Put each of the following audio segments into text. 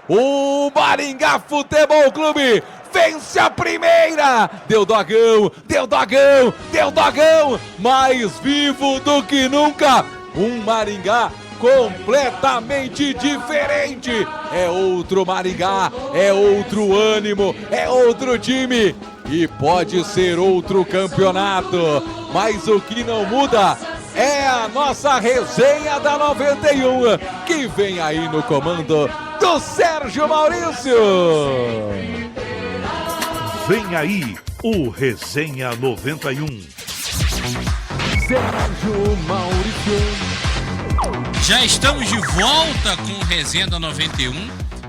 O Maringá Futebol Clube vence a primeira. Deu dogão, deu dogão, deu dogão. Mais vivo do que nunca. Um Maringá completamente diferente. É outro Maringá, é outro ânimo, é outro time. E pode ser outro campeonato. Mas o que não muda é a nossa resenha da 91, que vem aí no comando do Sérgio Maurício. Vem aí o Resenha 91. Sérgio Maurício. Já estamos de volta com o Resenha da 91,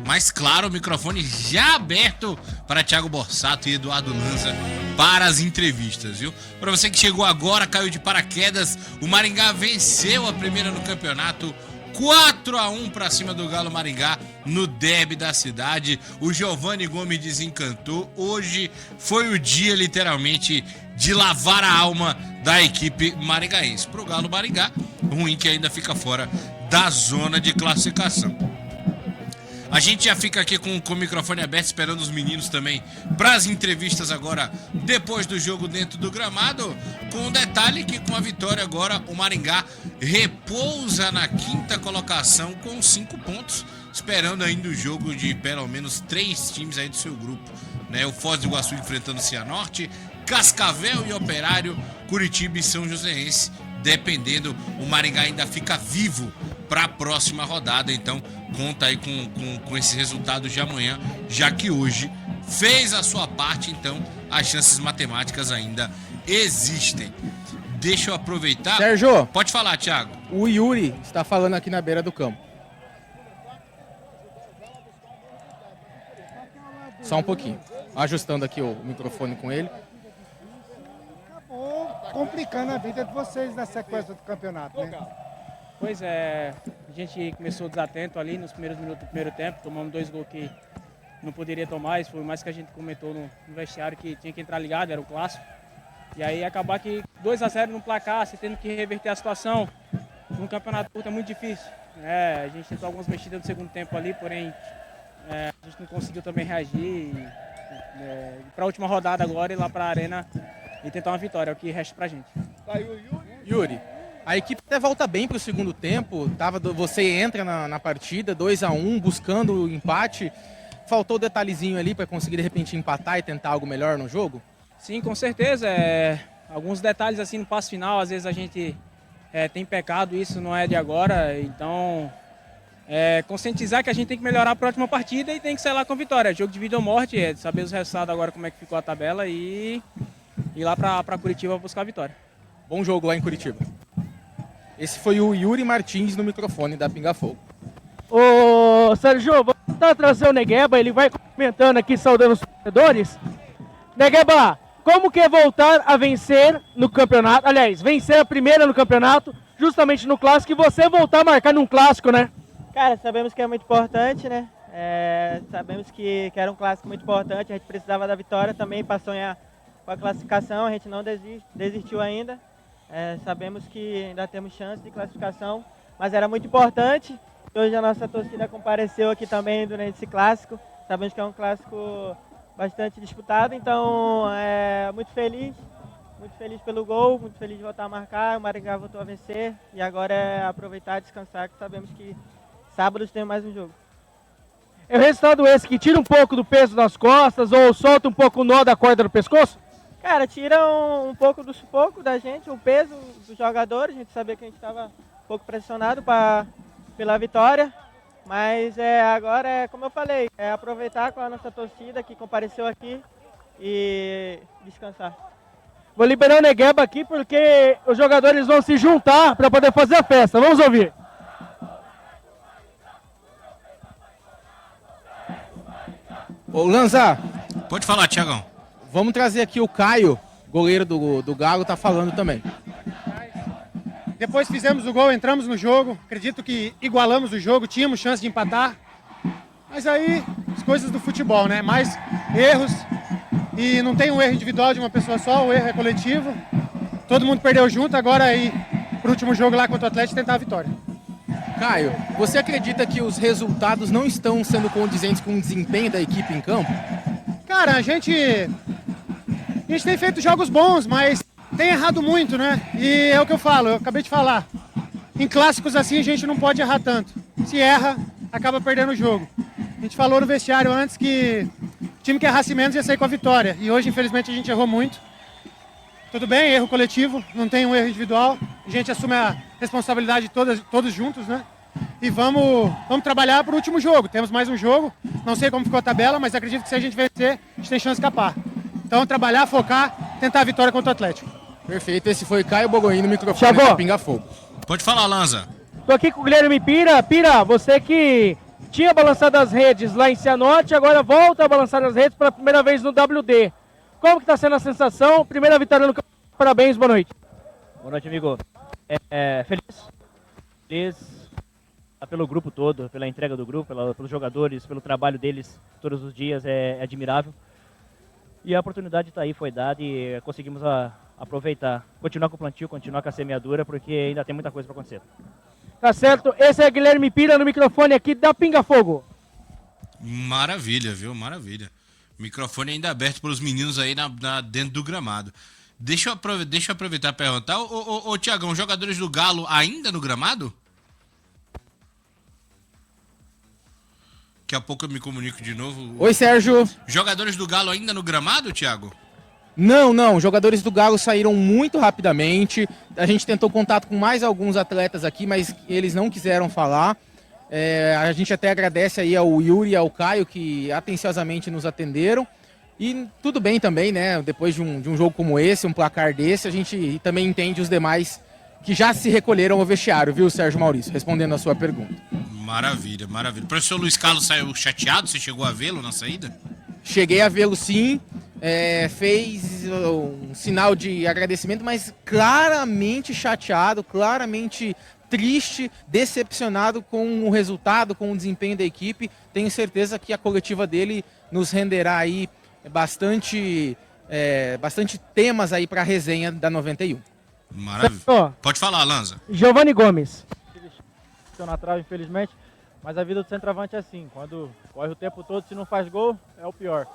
mas claro, o microfone já aberto para Thiago Borsato e Eduardo Lanza para as entrevistas, viu? Para você que chegou agora, caiu de paraquedas, o Maringá venceu a primeira no campeonato, 4-1 para cima do Galo Maringá no derby da cidade. O Giovanni Gomes desencantou. Hoje foi o dia, literalmente, de lavar a alma da equipe maringaense. Pro Galo Maringá, ruim que ainda fica fora da zona de classificação. A gente já fica aqui com o microfone aberto, esperando os meninos também para as entrevistas agora, depois do jogo dentro do gramado, com o detalhe que com a vitória agora o Maringá repousa na quinta colocação com 5 pontos, esperando ainda o jogo de pelo menos 3 times aí do seu grupo, né? O Foz do Iguaçu enfrentando o Cianorte, Cascavel e Operário, Curitiba e São Joséense. Dependendo, o Maringá ainda fica vivo para a próxima rodada, então conta aí com esse resultado de amanhã, já que hoje fez a sua parte, então as chances matemáticas ainda existem. Deixa eu aproveitar. Sérgio, pode falar, Thiago. O Yuri está falando aqui na beira do campo. Só um pouquinho, ajustando aqui o microfone com ele. Complicando a vida de vocês na sequência do campeonato, né? Pois é, a gente começou desatento ali nos primeiros minutos do primeiro tempo, tomamos 2 gols que não poderia tomar, isso foi mais que a gente comentou no vestiário, que tinha que entrar ligado, era o clássico. E aí acabar que 2-0 no placar, você tendo que reverter a situação, num campeonato curto é muito difícil. A gente tentou algumas mexidas no segundo tempo ali, porém a gente não conseguiu também reagir. Para a última rodada agora, ir lá para a Arena e tentar uma vitória, é o que resta pra gente. Yuri, a equipe até volta bem pro segundo tempo, você entra na partida 2-1, buscando o empate. Faltou o detalhezinho ali para conseguir de repente empatar e tentar algo melhor no jogo? Sim, com certeza. Alguns detalhes assim no passo final, às vezes a gente tem pecado, isso não é de agora, então conscientizar que a gente tem que melhorar a próxima partida e tem que sair lá com vitória. Jogo de vida ou morte, saber os resultados agora, como é que ficou a tabela e ir lá para Curitiba buscar a vitória. Bom jogo lá em Curitiba. Esse foi o Yuri Martins no microfone da Pinga Fogo. Ô Sérgio, vou tentar trazer o Negueba, ele vai comentando aqui, saudando os torcedores. Negueba, como que é voltar a vencer no campeonato, aliás, vencer a primeira no campeonato, justamente no clássico, e você voltar a marcar num clássico, né? Cara, sabemos que é muito importante, né? Sabemos que era um clássico muito importante, a gente precisava da vitória também para sonhar com a classificação, a gente não desistiu ainda. Sabemos que ainda temos chance de classificação, mas era muito importante. Hoje a nossa torcida compareceu aqui também durante esse clássico. Sabemos que é um clássico bastante disputado, então muito feliz pelo gol, muito feliz de voltar a marcar. O Maringá voltou a vencer e agora é aproveitar e descansar, que sabemos que sábado tem mais um jogo. É o resultado esse que tira um pouco do peso das costas ou solta um pouco o nó da corda do pescoço? Cara, tira um pouco do sufoco da gente, o peso dos jogadores. A gente sabia que a gente estava um pouco pressionado pela vitória. Mas agora, como eu falei, aproveitar com a nossa torcida que compareceu aqui e descansar. Vou liberar o Negueba aqui porque os jogadores vão se juntar para poder fazer a festa. Vamos ouvir. Ô Lanza, pode falar, Thiagão. Vamos trazer aqui o Caio, goleiro do Galo, tá falando também. Depois fizemos o gol, entramos no jogo. Acredito que igualamos o jogo, tínhamos chance de empatar. Mas aí, as coisas do futebol, né? Mais erros. E não tem um erro individual de uma pessoa só, o erro é coletivo. Todo mundo perdeu junto, agora aí pro último jogo lá contra o Atlético tentar a vitória. Caio, você acredita que os resultados não estão sendo condizentes com o desempenho da equipe em campo? Cara, a gente tem feito jogos bons, mas tem errado muito, né? E é o que eu falo, eu acabei de falar. Em clássicos assim a gente não pode errar tanto. Se erra, acaba perdendo o jogo. A gente falou no vestiário antes que o time que errasse menos ia sair com a vitória. E hoje, infelizmente, a gente errou muito. Tudo bem, erro coletivo, não tem um erro individual. A gente assume a responsabilidade todos juntos, né? E vamos trabalhar para o último jogo. Temos mais um jogo, não sei como ficou a tabela, mas acredito que se a gente vencer, a gente tem chance de escapar. Então, trabalhar, focar, tentar a vitória contra o Atlético. Perfeito, esse foi Caio Bogoini no microfone da Pinga Fogo. Pode falar, Lanza. Tô aqui com o Guilherme Pira. Pira, você que tinha balançado as redes lá em Cianorte, agora volta a balançar as redes pela primeira vez no WD. Como que tá sendo a sensação? Primeira vitória no campeonato. Parabéns, boa noite. Boa noite, amigo. Feliz pelo grupo todo, pela entrega do grupo, pelos jogadores, pelo trabalho deles todos os dias, é admirável. E a oportunidade está aí, foi dada e conseguimos aproveitar, continuar com o plantio, continuar com a semeadura, porque ainda tem muita coisa para acontecer. Tá certo, esse é Guilherme Pira no microfone aqui da Pinga Fogo. Maravilha, viu? Maravilha. Microfone ainda aberto para os meninos aí dentro do gramado. Deixa eu aproveitar e perguntar. Ô, Tiagão, jogadores do Galo ainda no gramado? Daqui a pouco eu me comunico de novo. Oi, Sérgio. Jogadores do Galo ainda no gramado, Thiago? Não. Os jogadores do Galo saíram muito rapidamente. A gente tentou contato com mais alguns atletas aqui, mas eles não quiseram falar. A gente até agradece aí ao Yuri e ao Caio que atenciosamente nos atenderam. E tudo bem também, né? Depois de um jogo como esse, um placar desse, a gente também entende os demais que já se recolheram ao vestiário, viu, Sérgio Maurício? Respondendo a sua pergunta. Maravilha. O professor Luiz Carlos saiu chateado? Você chegou a vê-lo na saída? Cheguei a vê-lo sim. Fez um sinal de agradecimento, mas claramente chateado, claramente triste, decepcionado com o resultado, com o desempenho da equipe. Tenho certeza que a coletiva dele nos renderá aí bastante temas aí para a resenha da 91. Maravilha. Pode falar, Lanza. Giovanni Gomes. Estão na trave, infelizmente, mas a vida do centroavante é assim. Quando corre o tempo todo, se não faz gol, é o pior.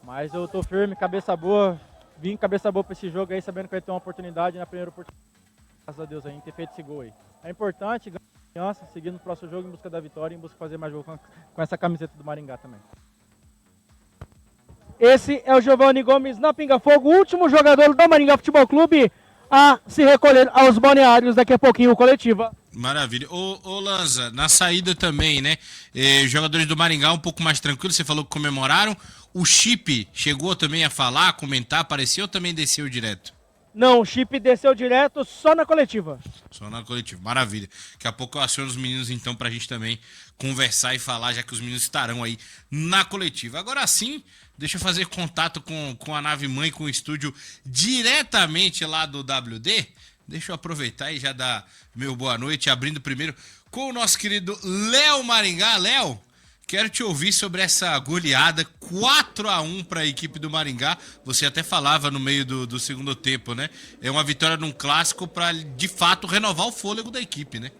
Mas eu tô firme, cabeça boa. Vim cabeça boa para esse jogo aí, sabendo que vai ter uma oportunidade na primeira oportunidade. Graças a Deus aí, ter feito esse gol aí. É importante ganhar confiança, seguir no próximo jogo em busca da vitória, em busca de fazer mais jogo com essa camiseta do Maringá também. Esse é o Giovanni Gomes na Pinga Fogo, o último jogador do Maringá Futebol Clube a se recolher aos balneários. Daqui a pouquinho, coletiva. Maravilha. Ô Lanza, na saída também, né? Jogadores do Maringá um pouco mais tranquilos, você falou que comemoraram. O Chip chegou também a falar, a comentar, apareceu ou também desceu direto? Não, o Chip desceu direto só na coletiva. Só na coletiva, maravilha. Daqui a pouco eu aciono os meninos então pra gente também conversar e falar, já que os meninos estarão aí na coletiva. Agora sim, deixa eu fazer contato com a nave mãe, com o estúdio diretamente lá do WD. Deixa eu aproveitar e já dar meu boa noite, abrindo primeiro com o nosso querido Léo Maringá. Léo, quero te ouvir sobre essa goleada 4-1 para a equipe do Maringá. Você até falava no meio do segundo tempo, né? É uma vitória num clássico para, de fato, renovar o fôlego da equipe, né?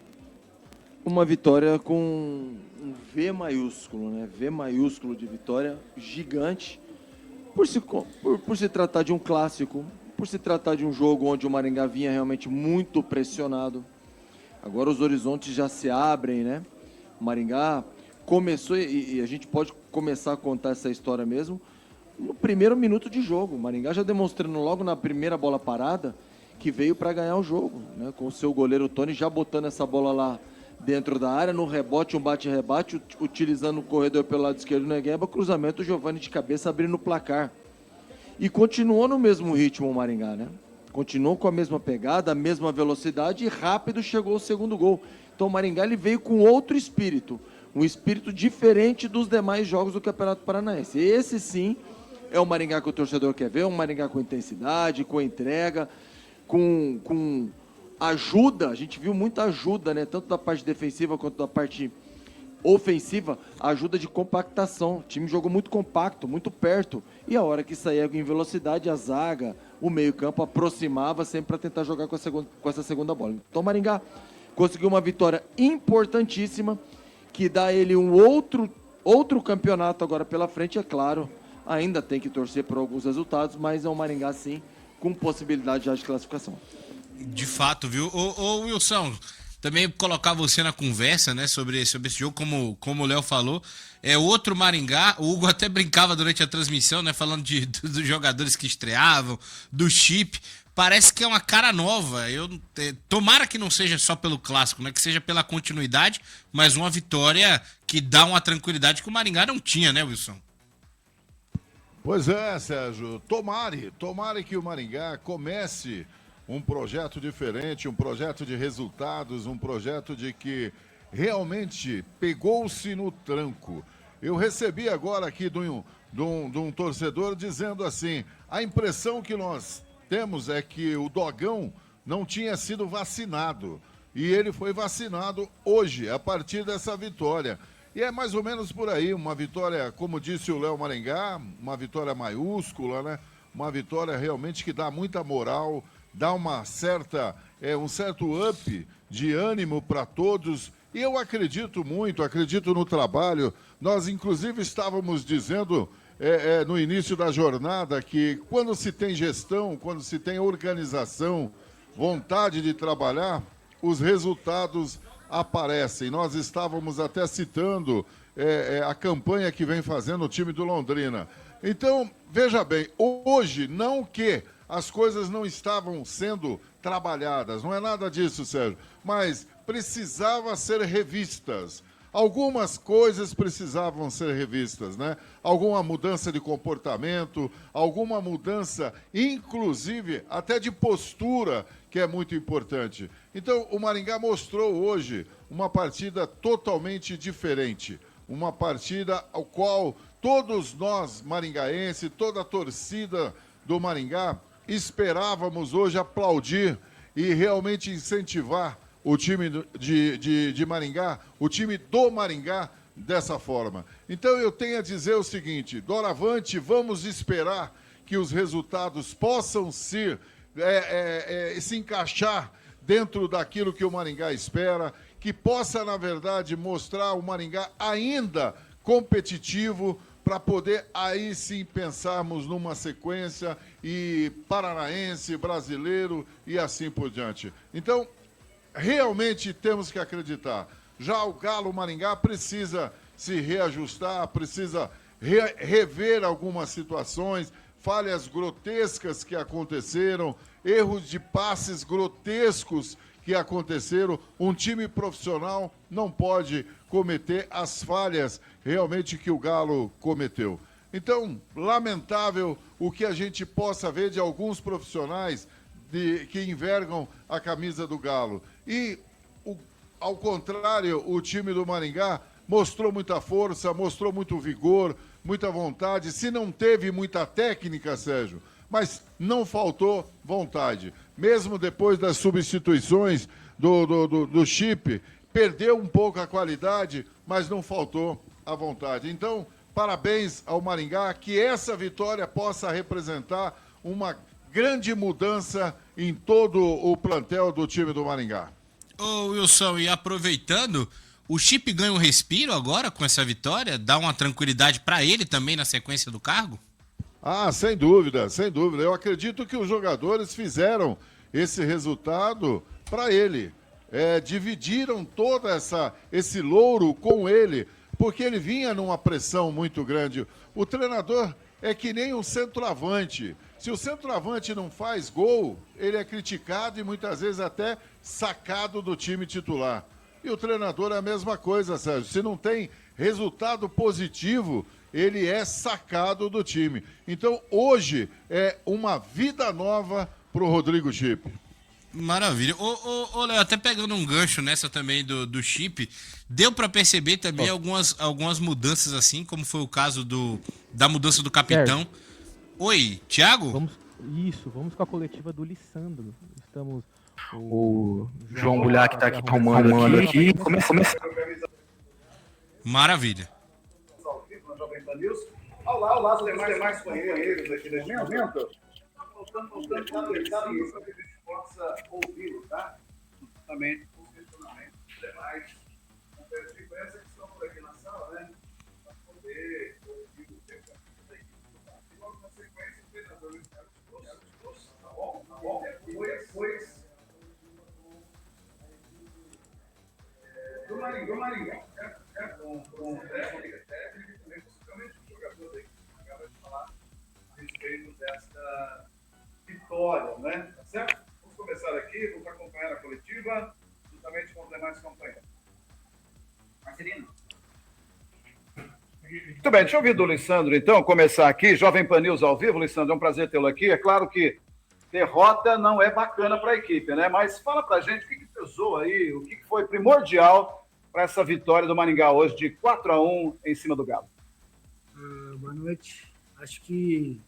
Uma vitória com um V maiúsculo, né? V maiúsculo de vitória, gigante. Por se tratar de um clássico, por se tratar de um jogo onde o Maringá vinha realmente muito pressionado. Agora os horizontes já se abrem, né? O Maringá começou, e a gente pode começar a contar essa história mesmo, no primeiro minuto de jogo. O Maringá já demonstrando logo na primeira bola parada que veio para ganhar o jogo, né? Com o seu goleiro Tony já botando essa bola lá dentro da área, no rebote, um bate-rebate, utilizando o corredor pelo lado esquerdo do Negueba, cruzamento, o Giovanni de cabeça abrindo o placar. E continuou no mesmo ritmo o Maringá, né? Continuou com a mesma pegada, a mesma velocidade e rápido chegou o segundo gol. Então o Maringá ele veio com outro espírito, um espírito diferente dos demais jogos do Campeonato Paranaense. Esse sim é o Maringá que o torcedor quer ver, um Maringá com intensidade, com entrega, com ajuda. A gente viu muita ajuda, né? Tanto da parte defensiva quanto da parte ofensiva, ajuda de compactação. O time jogou muito compacto, muito perto. E a hora que saía em velocidade, a zaga, o meio-campo aproximava sempre para tentar jogar com essa segunda bola. Então o Maringá conseguiu uma vitória importantíssima, que dá a ele um outro campeonato agora pela frente, é claro. Ainda tem que torcer por alguns resultados, mas é um Maringá, sim, com possibilidade já de classificação. De fato, viu? Ô Wilson, também colocar você na conversa, né, sobre esse jogo, como o Léo falou, é outro Maringá. O Hugo até brincava durante a transmissão, né, falando dos jogadores que estreavam, do chip. Parece que é uma cara nova. Tomara que não seja só pelo clássico, né, que seja pela continuidade, mas uma vitória que dá uma tranquilidade que o Maringá não tinha, né, Wilson? Pois é, Sérgio. Tomare que o Maringá comece um projeto diferente, um projeto de resultados, um projeto de que realmente pegou-se no tranco. Eu recebi agora aqui de um torcedor dizendo assim, a impressão que nós temos é que o Dogão não tinha sido vacinado. E ele foi vacinado hoje, a partir dessa vitória. E é mais ou menos por aí, uma vitória, como disse o Léo Maringá, uma vitória maiúscula, né? Uma vitória realmente que dá muita moral, dá um certo up de ânimo para todos. E eu acredito no trabalho. Nós, inclusive, estávamos dizendo no início da jornada que quando se tem gestão, quando se tem organização, vontade de trabalhar, os resultados aparecem. Nós estávamos até citando a campanha que vem fazendo o time do Londrina. Então, veja bem, hoje, não que as coisas não estavam sendo trabalhadas, não é nada disso, Sérgio, mas precisava ser revistas. Algumas coisas precisavam ser revistas, né? Alguma mudança de comportamento, alguma mudança, inclusive, até de postura, que é muito importante. Então, o Maringá mostrou hoje uma partida totalmente diferente. Uma partida ao qual todos nós, maringaenses, toda a torcida do Maringá, esperávamos hoje aplaudir e realmente incentivar o time de Maringá, o time do Maringá, dessa forma. Então eu tenho a dizer o seguinte, doravante, vamos esperar que os resultados possam se encaixar dentro daquilo que o Maringá espera, que possa, na verdade, mostrar o Maringá ainda competitivo, para poder aí sim pensarmos numa sequência e paranaense, brasileiro e assim por diante. Então, realmente temos que acreditar. Já o Galo Maringá precisa se reajustar, precisa rever algumas situações, falhas grotescas que aconteceram, erros de passes grotescos que aconteceram. Um time profissional não pode cometer as falhas realmente que o Galo cometeu. Então, lamentável o que a gente possa ver de alguns profissionais que envergam a camisa do Galo. E, ao contrário, o time do Maringá mostrou muita força, mostrou muito vigor, muita vontade. Se não teve muita técnica, Sérgio, mas não faltou vontade. Mesmo depois das substituições do Chip, perdeu um pouco a qualidade, mas não faltou a vontade. Então, parabéns ao Maringá, que essa vitória possa representar uma grande mudança em todo o plantel do time do Maringá. Ô Wilson, e aproveitando, o Chip ganha um respiro agora com essa vitória? Dá uma tranquilidade para ele também na sequência do cargo? Ah, sem dúvida, sem dúvida. Eu acredito que os jogadores fizeram esse resultado para ele. Dividiram todo esse louro com ele, porque ele vinha numa pressão muito grande. O treinador é que nem um centroavante. Se o centroavante não faz gol, ele é criticado e muitas vezes até sacado do time titular. E o treinador é a mesma coisa, Sérgio. Se não tem resultado positivo, ele é sacado do time. Então, hoje é uma vida nova para o Rodrigo Chip. Maravilha. Ô Léo, até pegando um gancho nessa também do Chip, deu para perceber também algumas mudanças assim, como foi o caso da mudança do capitão. Certo. Oi, Thiago? Vamos com a coletiva do Lissandro. Estamos... O João Bulhac está aqui tomando aqui. Começa. Maravilha. Olá, os demais companheiros aqui neste momento. Faltando que a gente possa ouvi-lo, tá? Também. demais companheiros de imprensa que estão por aqui na sala, né? Para poder ouvir o tempo da equipe. E logo na sequência, o treinador Luiz Carlos Grosso, tá bom? Tá bom? Depois do Maringá, né? Com o técnico e também possivelmente o jogador aí que acaba de falar a respeito desta vitória, né? Tá certo? Vamos começar aqui, vamos acompanhar a coletiva, juntamente com os demais companheiros. Marcelino. Muito bem, deixa eu ouvir do Lissandro, então, começar aqui. Jovem Pan News ao vivo, Lissandro, é um prazer tê-lo aqui. É claro que derrota não é bacana para a equipe, né? Mas fala pra gente o que pesou aí, o que foi primordial para essa vitória do Maringá hoje de 4-1 em cima do Galo. Boa noite. Acho que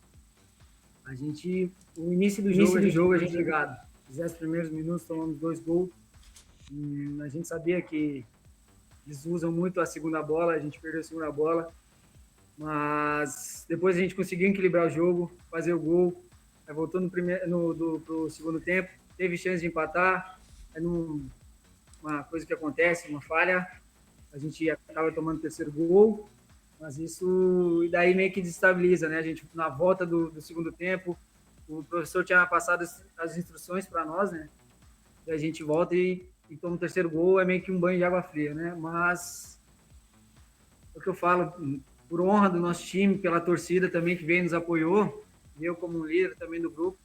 o início do jogo a gente ligado. Nos 10 primeiros minutos tomamos 2 gols. A gente sabia que eles usam muito a segunda bola, a gente perdeu a segunda bola. Mas depois a gente conseguiu equilibrar o jogo, fazer o gol. Aí voltou pro segundo tempo, teve chance de empatar. Uma coisa que acontece, uma falha, a gente acaba tomando o terceiro gol, mas isso daí meio que desestabiliza, né? A gente, na volta do segundo tempo, o professor tinha passado as instruções para nós, né? E a gente volta e toma o terceiro gol, é meio que um banho de água fria, né? Mas é o que eu falo, por honra do nosso time, pela torcida também que veio e nos apoiou, eu como um líder também do grupo,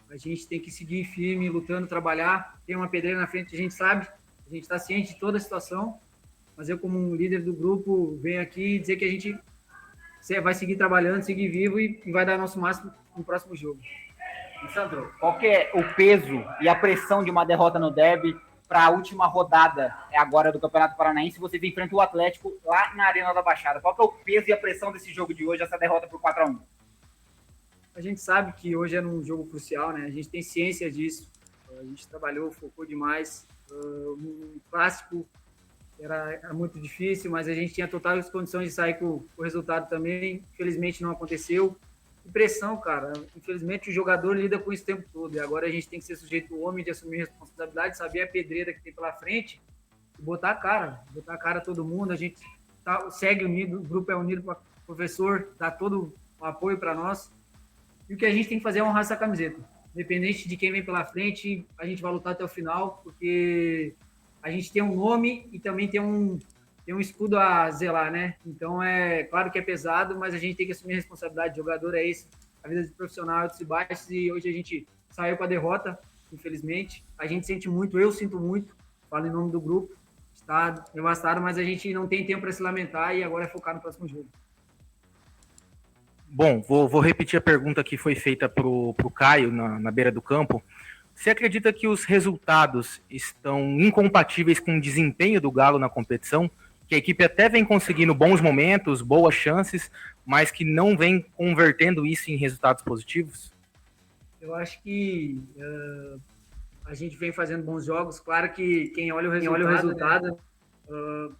a gente tem que seguir firme, lutando, trabalhar. Tem uma pedreira na frente, a gente sabe, a gente está ciente de toda a situação, mas eu, como um líder do grupo, venho aqui dizer que a gente vai seguir trabalhando, seguir vivo e vai dar nosso máximo no próximo jogo. Sandro, qual que é o peso e a pressão de uma derrota no derby para a última rodada agora do Campeonato Paranaense? Vocês enfrentam o Atlético lá na Arena da Baixada. Qual que é o peso e a pressão desse jogo de hoje, essa derrota por 4-1? A gente sabe que hoje é um jogo crucial, né? A gente tem ciência disso. A gente trabalhou, focou demais. Um clássico era muito difícil, mas a gente tinha totais condições de sair com o resultado também. Infelizmente não aconteceu. E pressão, cara. Infelizmente o jogador lida com isso o tempo todo. E agora a gente tem que ser sujeito ao homem de assumir responsabilidade, saber a pedreira que tem pela frente e botar a cara. Botar a cara a todo mundo. A gente segue unido, o grupo é unido para o professor, dá todo o apoio para nós. E o que a gente tem que fazer é honrar essa camiseta. Independente de quem vem pela frente, a gente vai lutar até o final, porque a gente tem um nome e também tem um escudo a zelar, né? Então, é claro que é pesado, mas a gente tem que assumir a responsabilidade. O jogador é esse, a vida de profissional é altos e baixos, e hoje a gente saiu com a derrota, infelizmente. A gente sente muito, eu sinto muito, falo em nome do grupo, está devastado, mas a gente não tem tempo para se lamentar e agora é focar no próximo jogo. Bom, vou repetir a pergunta que foi feita pro Caio na beira do campo. Você acredita que os resultados estão incompatíveis com o desempenho do Galo na competição? Que a equipe até vem conseguindo bons momentos, boas chances, mas que não vem convertendo isso em resultados positivos? Eu acho que a gente vem fazendo bons jogos. Claro que quem olha o resultado, né?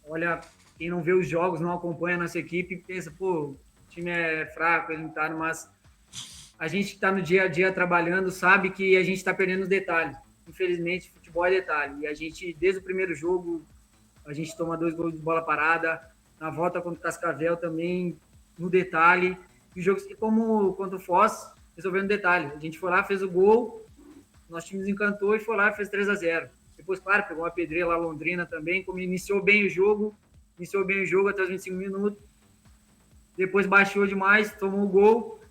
Olha, quem não vê os jogos, não acompanha a nossa equipe, pensa, pô, o time é fraco, ele não tá, mas a gente que está no dia a dia trabalhando sabe que a gente está perdendo os detalhes. Infelizmente, futebol é detalhe. E a gente, desde o primeiro jogo, a gente toma 2 gols de bola parada. Na volta contra o Cascavel também, no detalhe. E o jogo, como contra o Foz, resolveu no detalhe. A gente foi lá, fez o gol, nosso time desencantou e foi lá e fez 3-0. Depois, claro, pegou uma pedreira lá, Londrina também, como iniciou bem o jogo até os 25 minutos. Depois baixou demais, tomou o gol.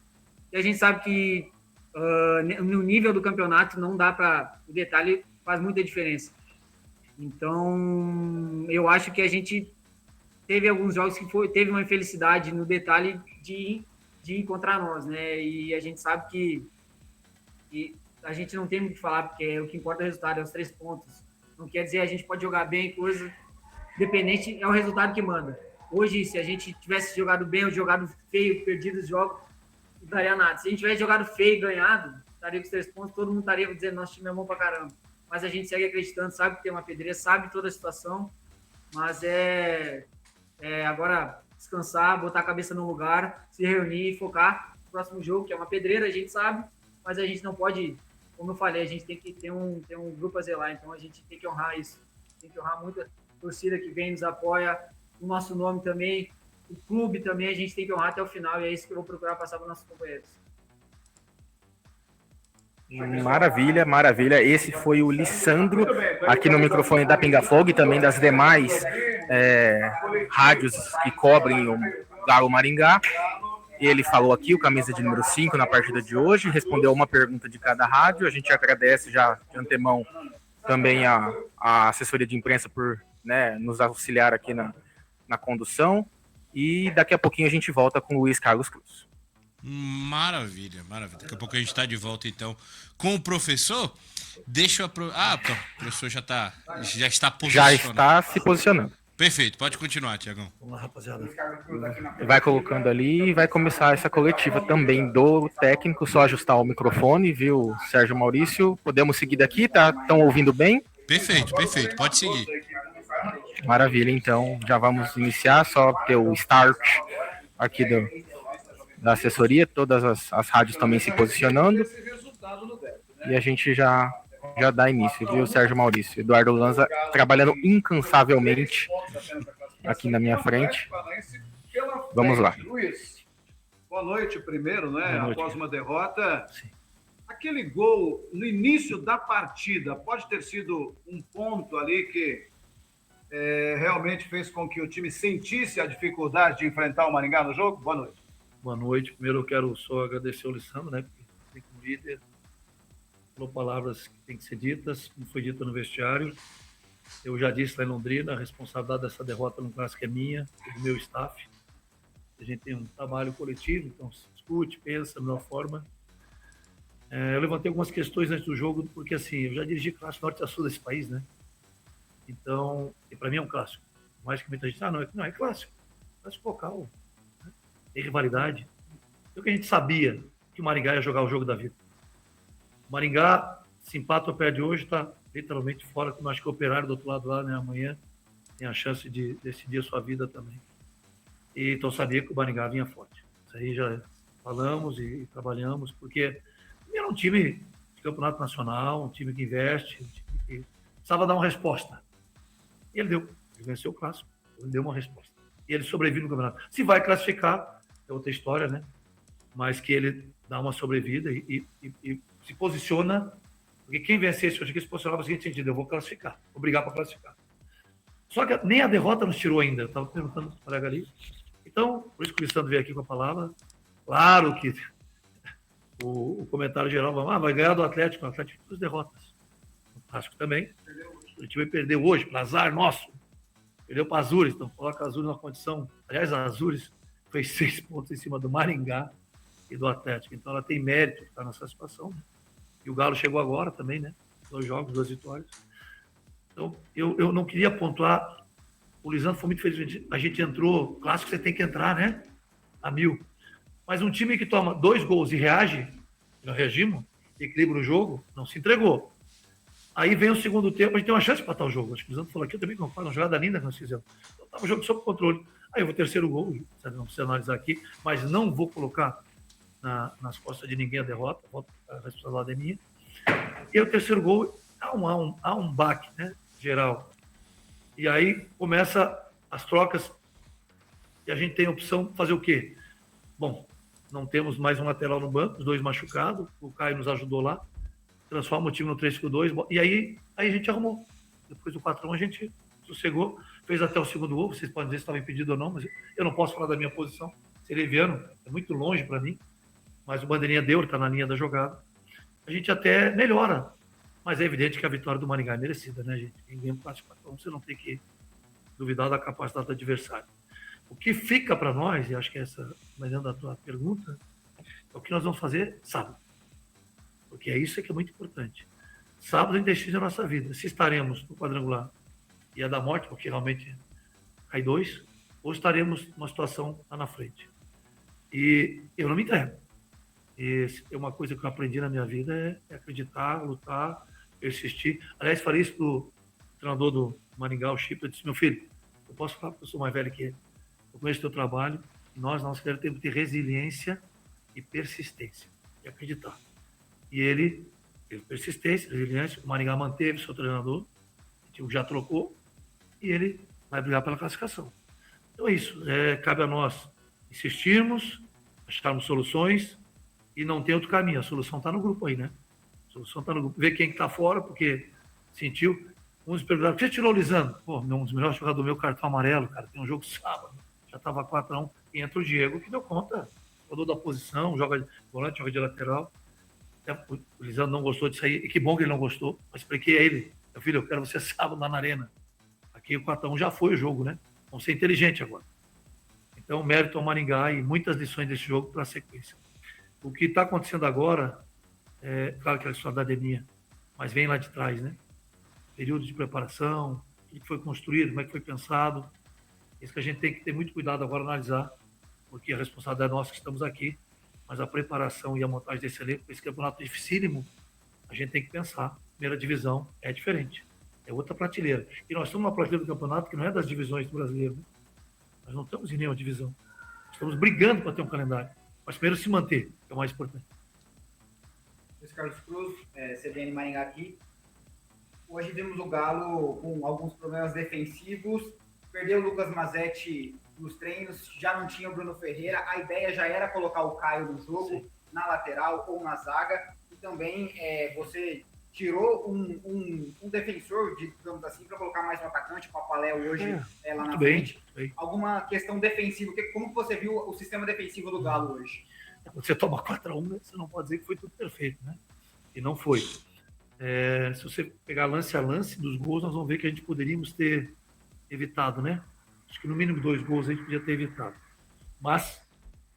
E a gente sabe que no nível do campeonato não dá para... O detalhe faz muita diferença. Então, eu acho que a gente teve alguns jogos que teve uma infelicidade no detalhe de encontrar nós, né? E a gente sabe que a gente não tem muito o que falar, porque o que importa é o resultado, é os 3 pontos. Não quer dizer a gente pode jogar bem, coisa... Independente, é o resultado que manda. Hoje, se a gente tivesse jogado bem ou jogado feio, perdido os jogos, não daria nada. Se a gente tivesse jogado feio e ganhado, estaria com os 3 pontos, todo mundo estaria dizendo, nosso time é bom pra caramba. Mas a gente segue acreditando, sabe que tem uma pedreira, sabe toda a situação, mas agora descansar, botar a cabeça no lugar, se reunir e focar no próximo jogo, que é uma pedreira, a gente sabe, mas a gente não pode, como eu falei, a gente tem que ter um grupo a zelar, então a gente tem que honrar isso. tem que honrar muito a torcida que vem, nos apoia, o nosso nome também, o clube também, a gente tem que honrar até o final, e é isso que eu vou procurar passar para os nossos companheiros. Maravilha, maravilha. Esse foi o Lissandro, aqui no microfone da Pinga Fogo e também das demais rádios que cobrem o Galo Maringá. Ele falou aqui, o camisa de número 5 na partida de hoje, respondeu uma pergunta de cada rádio. A gente agradece já de antemão também a assessoria de imprensa por, né, nos auxiliar aqui na condução. E daqui a pouquinho a gente volta com o Luiz Carlos Cruz. Maravilha, maravilha. Daqui a pouco a gente está de volta, então, com o professor. Deixa eu... o professor já está posicionado. Já está se posicionando. Perfeito, pode continuar, Tiagão. Vamos lá, rapaziada. Vai colocando ali e vai começar essa coletiva também do técnico. Só ajustar o microfone, viu, Sérgio Maurício? Podemos seguir daqui, tá? Estão ouvindo bem? Perfeito, perfeito. Pode seguir. Maravilha, então já vamos iniciar. Só ter o start aqui da assessoria, todas as rádios também se posicionando. E a gente já dá início, viu, Sérgio Maurício? Eduardo Lanza trabalhando incansavelmente aqui na minha frente. Vamos lá. Luiz, boa noite primeiro, né? Boa noite. Após uma derrota. Sim. Aquele gol no início da partida pode ter sido um ponto ali que realmente fez com que o time sentisse a dificuldade de enfrentar o Maringá no jogo? Boa noite. Boa noite. Primeiro eu quero só agradecer ao Lissandro, né? Porque como líder, falou palavras que têm que ser ditas, como foi dito no vestiário. Eu já disse lá em Londrina, a responsabilidade dessa derrota no clássico é minha e do meu staff. A gente tem um trabalho coletivo, então se discute, pensa da melhor forma. Eu levantei algumas questões antes do jogo, porque assim, eu já dirigi clássico norte a sul desse país, né? Então, e para mim é um clássico. Mais que muita gente, não é clássico. Clássico local. Né? Tem rivalidade. Então, que a gente sabia que o Maringá ia jogar o jogo da vida. O Maringá, se empata ou perde hoje, está literalmente fora, como acho que o Operário do outro lado lá, né? Amanhã tem a chance de decidir a sua vida também. E, então, sabia que o Maringá vinha forte. Isso aí já falamos e trabalhamos, porque era um time de campeonato nacional, um time que investe, um time que precisava dar uma resposta. E ele deu. Ele venceu o clássico, ele deu uma resposta. E ele sobrevive no campeonato. Se vai classificar, é outra história, né? Mas que ele dá uma sobrevida e se posiciona, porque quem vencesse hoje aqui se posicionava no seguinte sentido: eu vou classificar, vou brigar para classificar. Só que nem a derrota nos tirou ainda. Eu estava perguntando para o colega ali. Então, por isso que o Lissandro veio aqui com a palavra. Claro que o comentário geral vai ganhar do Atlético. O Atlético tem 2 derrotas. O clássico também. O time perdeu hoje, para azar nosso. Perdeu para Azures, então coloca a Azures numa condição. Aliás, a Azures fez 6 pontos em cima do Maringá e do Atlético. Então ela tem mérito de estar nessa situação. Né? E o Galo chegou agora também, né? 2 jogos, 2 vitórias. Então, eu não queria pontuar. O Lisandro foi muito feliz. A gente entrou, clássico você tem que entrar, né? A 1000. Mas um time que toma 2 gols e reage, nós reagimos, equilibra o jogo, não se entregou. Aí vem o segundo tempo, a gente tem uma chance de empatar o jogo. Acho que o Lisandro falou aqui, eu também concordo, uma jogada linda que nós fizemos. Então, estava o jogo sob controle. Aí eu vou terceiro gol, não precisa analisar aqui, mas não vou colocar nas costas de ninguém a derrota, a responsabilidade é minha. E o terceiro gol, há um baque, né, geral. E aí começa as trocas e a gente tem a opção de fazer o quê? Bom, não temos mais um lateral no banco, os 2 machucados, o Caio nos ajudou lá, transforma o time no 3-5-2, e aí a gente arrumou. Depois do 4-1 a gente sossegou, fez até o segundo gol, vocês podem dizer se estava impedido ou não, mas eu não posso falar da minha posição, seria Viano, é muito longe para mim, mas o bandeirinha deu, ele está na linha da jogada. A gente até melhora, mas é evidente que a vitória do Maringá é merecida, né, gente? Ninguém é clássico, então você não tem que duvidar da capacidade do adversário. O que fica para nós, e acho que essa, mas dentro da tua pergunta, é o que nós vamos fazer sábado. Porque é isso que é muito importante. Sábado a gente decide a nossa vida. Se estaremos no quadrangular e é da morte, porque realmente cai 2, ou estaremos numa situação lá na frente. E eu não me entrego. E é uma coisa que eu aprendi na minha vida, é acreditar, lutar, persistir. Aliás, falei isso pro treinador do Maringá, o Chip, eu disse: meu filho, eu posso falar porque eu sou mais velho que ele. Eu conheço o teu trabalho, e nós temos que ter resiliência e persistência, e acreditar. E ele teve persistência, resiliência, o Maringá manteve seu treinador, O já trocou e ele vai brigar pela classificação. Então é isso. Cabe a nós insistirmos, acharmos soluções e não tem outro caminho. A solução está no grupo aí, né? A solução está no grupo. Ver quem está fora, porque sentiu. Uns perguntaram, por que você tirou o Lisandro? Pô, um dos melhores jogadores do meu, cartão amarelo, cara. Tem um jogo sábado, já estava 4-1. E entra o Diego, que deu conta. Jogador da posição, joga de volante, joga de lateral. O Lisandro não gostou disso aí. E que bom que ele não gostou. Mas expliquei a ele. Meu filho, eu quero você sábado lá na arena. Aqui o 4-1 já foi o jogo, né? Vamos ser inteligentes agora. Então, mérito ao Maringá e muitas lições desse jogo para a sequência. O que está acontecendo agora, claro que é a história da Ademir, mas vem lá de trás, né? Período de preparação, o que foi construído, como é que foi pensado. Isso que a gente tem que ter muito cuidado agora, analisar, porque a responsabilidade é nossa que estamos aqui, mas a preparação e a montagem desse elenco, esse campeonato dificílimo, a gente tem que pensar. Primeira divisão é diferente, é outra prateleira. E nós estamos numa prateleira do campeonato que não é das divisões do brasileiro, né? Nós não estamos em nenhuma divisão. Estamos brigando para ter um calendário. Mas primeiro se manter, que é o mais importante. Luiz Carlos Cruz, CBN Maringá aqui. Hoje vimos o Galo com alguns problemas defensivos. Perdeu o Lucas Mazetti nos treinos, já não tinha o Bruno Ferreira. A ideia já era colocar o Caio no jogo, sim, na lateral ou na zaga. E também você tirou um defensor, digamos assim, para colocar mais um atacante, o Papaléu hoje lá na frente. Bem. Alguma questão defensiva? Como você viu o sistema defensivo do Galo hoje? Você toma 4-1, você não pode dizer que foi tudo perfeito, né? E não foi. Se você pegar lance a lance dos gols, nós vamos ver que a gente poderíamos ter evitado, né? Acho que no mínimo 2 gols a gente podia ter evitado. Mas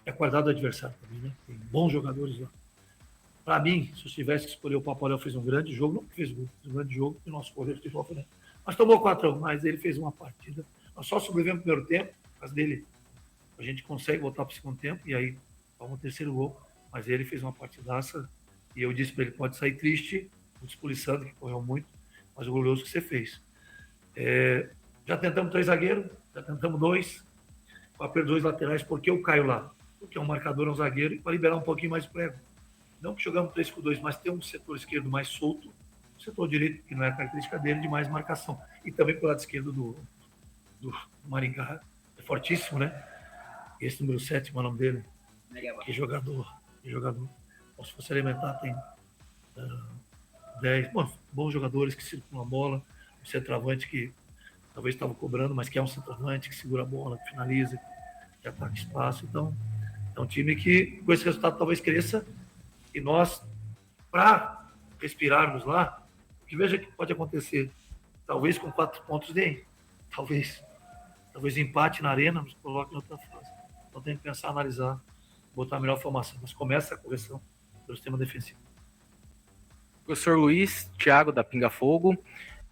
é a qualidade do adversário também, né? Tem bons jogadores lá. Para mim, se eu tivesse que escolher, o Papaléu fez um grande jogo, não fez gol, fez um grande jogo, e o nosso goleiro tirou a frente. Mas tomou 4-1, mas ele fez uma partida. Nós só sobrevivemos no primeiro tempo, por causa dele. A gente consegue voltar para o segundo tempo, e aí toma o terceiro gol. Mas ele fez uma partidaça, e eu disse para ele, pode sair triste, o Lissandro, que correu muito, mas orgulhoso que você fez. Já tentamos 3 zagueiros, já tentamos 2, papel 2 laterais, por que o Caio lá? Porque é um marcador, é um zagueiro, e para liberar um pouquinho mais prego. Não que jogamos 3-2, mas tem um setor esquerdo mais solto, o setor direito, que não é a característica dele, de mais marcação. E também pelo lado esquerdo do Maringá, é fortíssimo, né? Esse número 7, o nome dele. Que jogador. Então, se fosse alimentar, tem 10 bons jogadores que circulam a bola, um centroavante que talvez estava cobrando, mas que é um centroavante que segura a bola, que finaliza, que ataca espaço. Então, é um time que, com esse resultado, talvez cresça. E nós, para respirarmos lá, que veja que pode acontecer, talvez com 4 pontos deem, talvez empate na arena, nos coloque em outra fase. Então tem que pensar, analisar, botar a melhor formação. Mas começa a correção pelo sistema defensivo. Professor Luiz, Thiago da Pinga Fogo,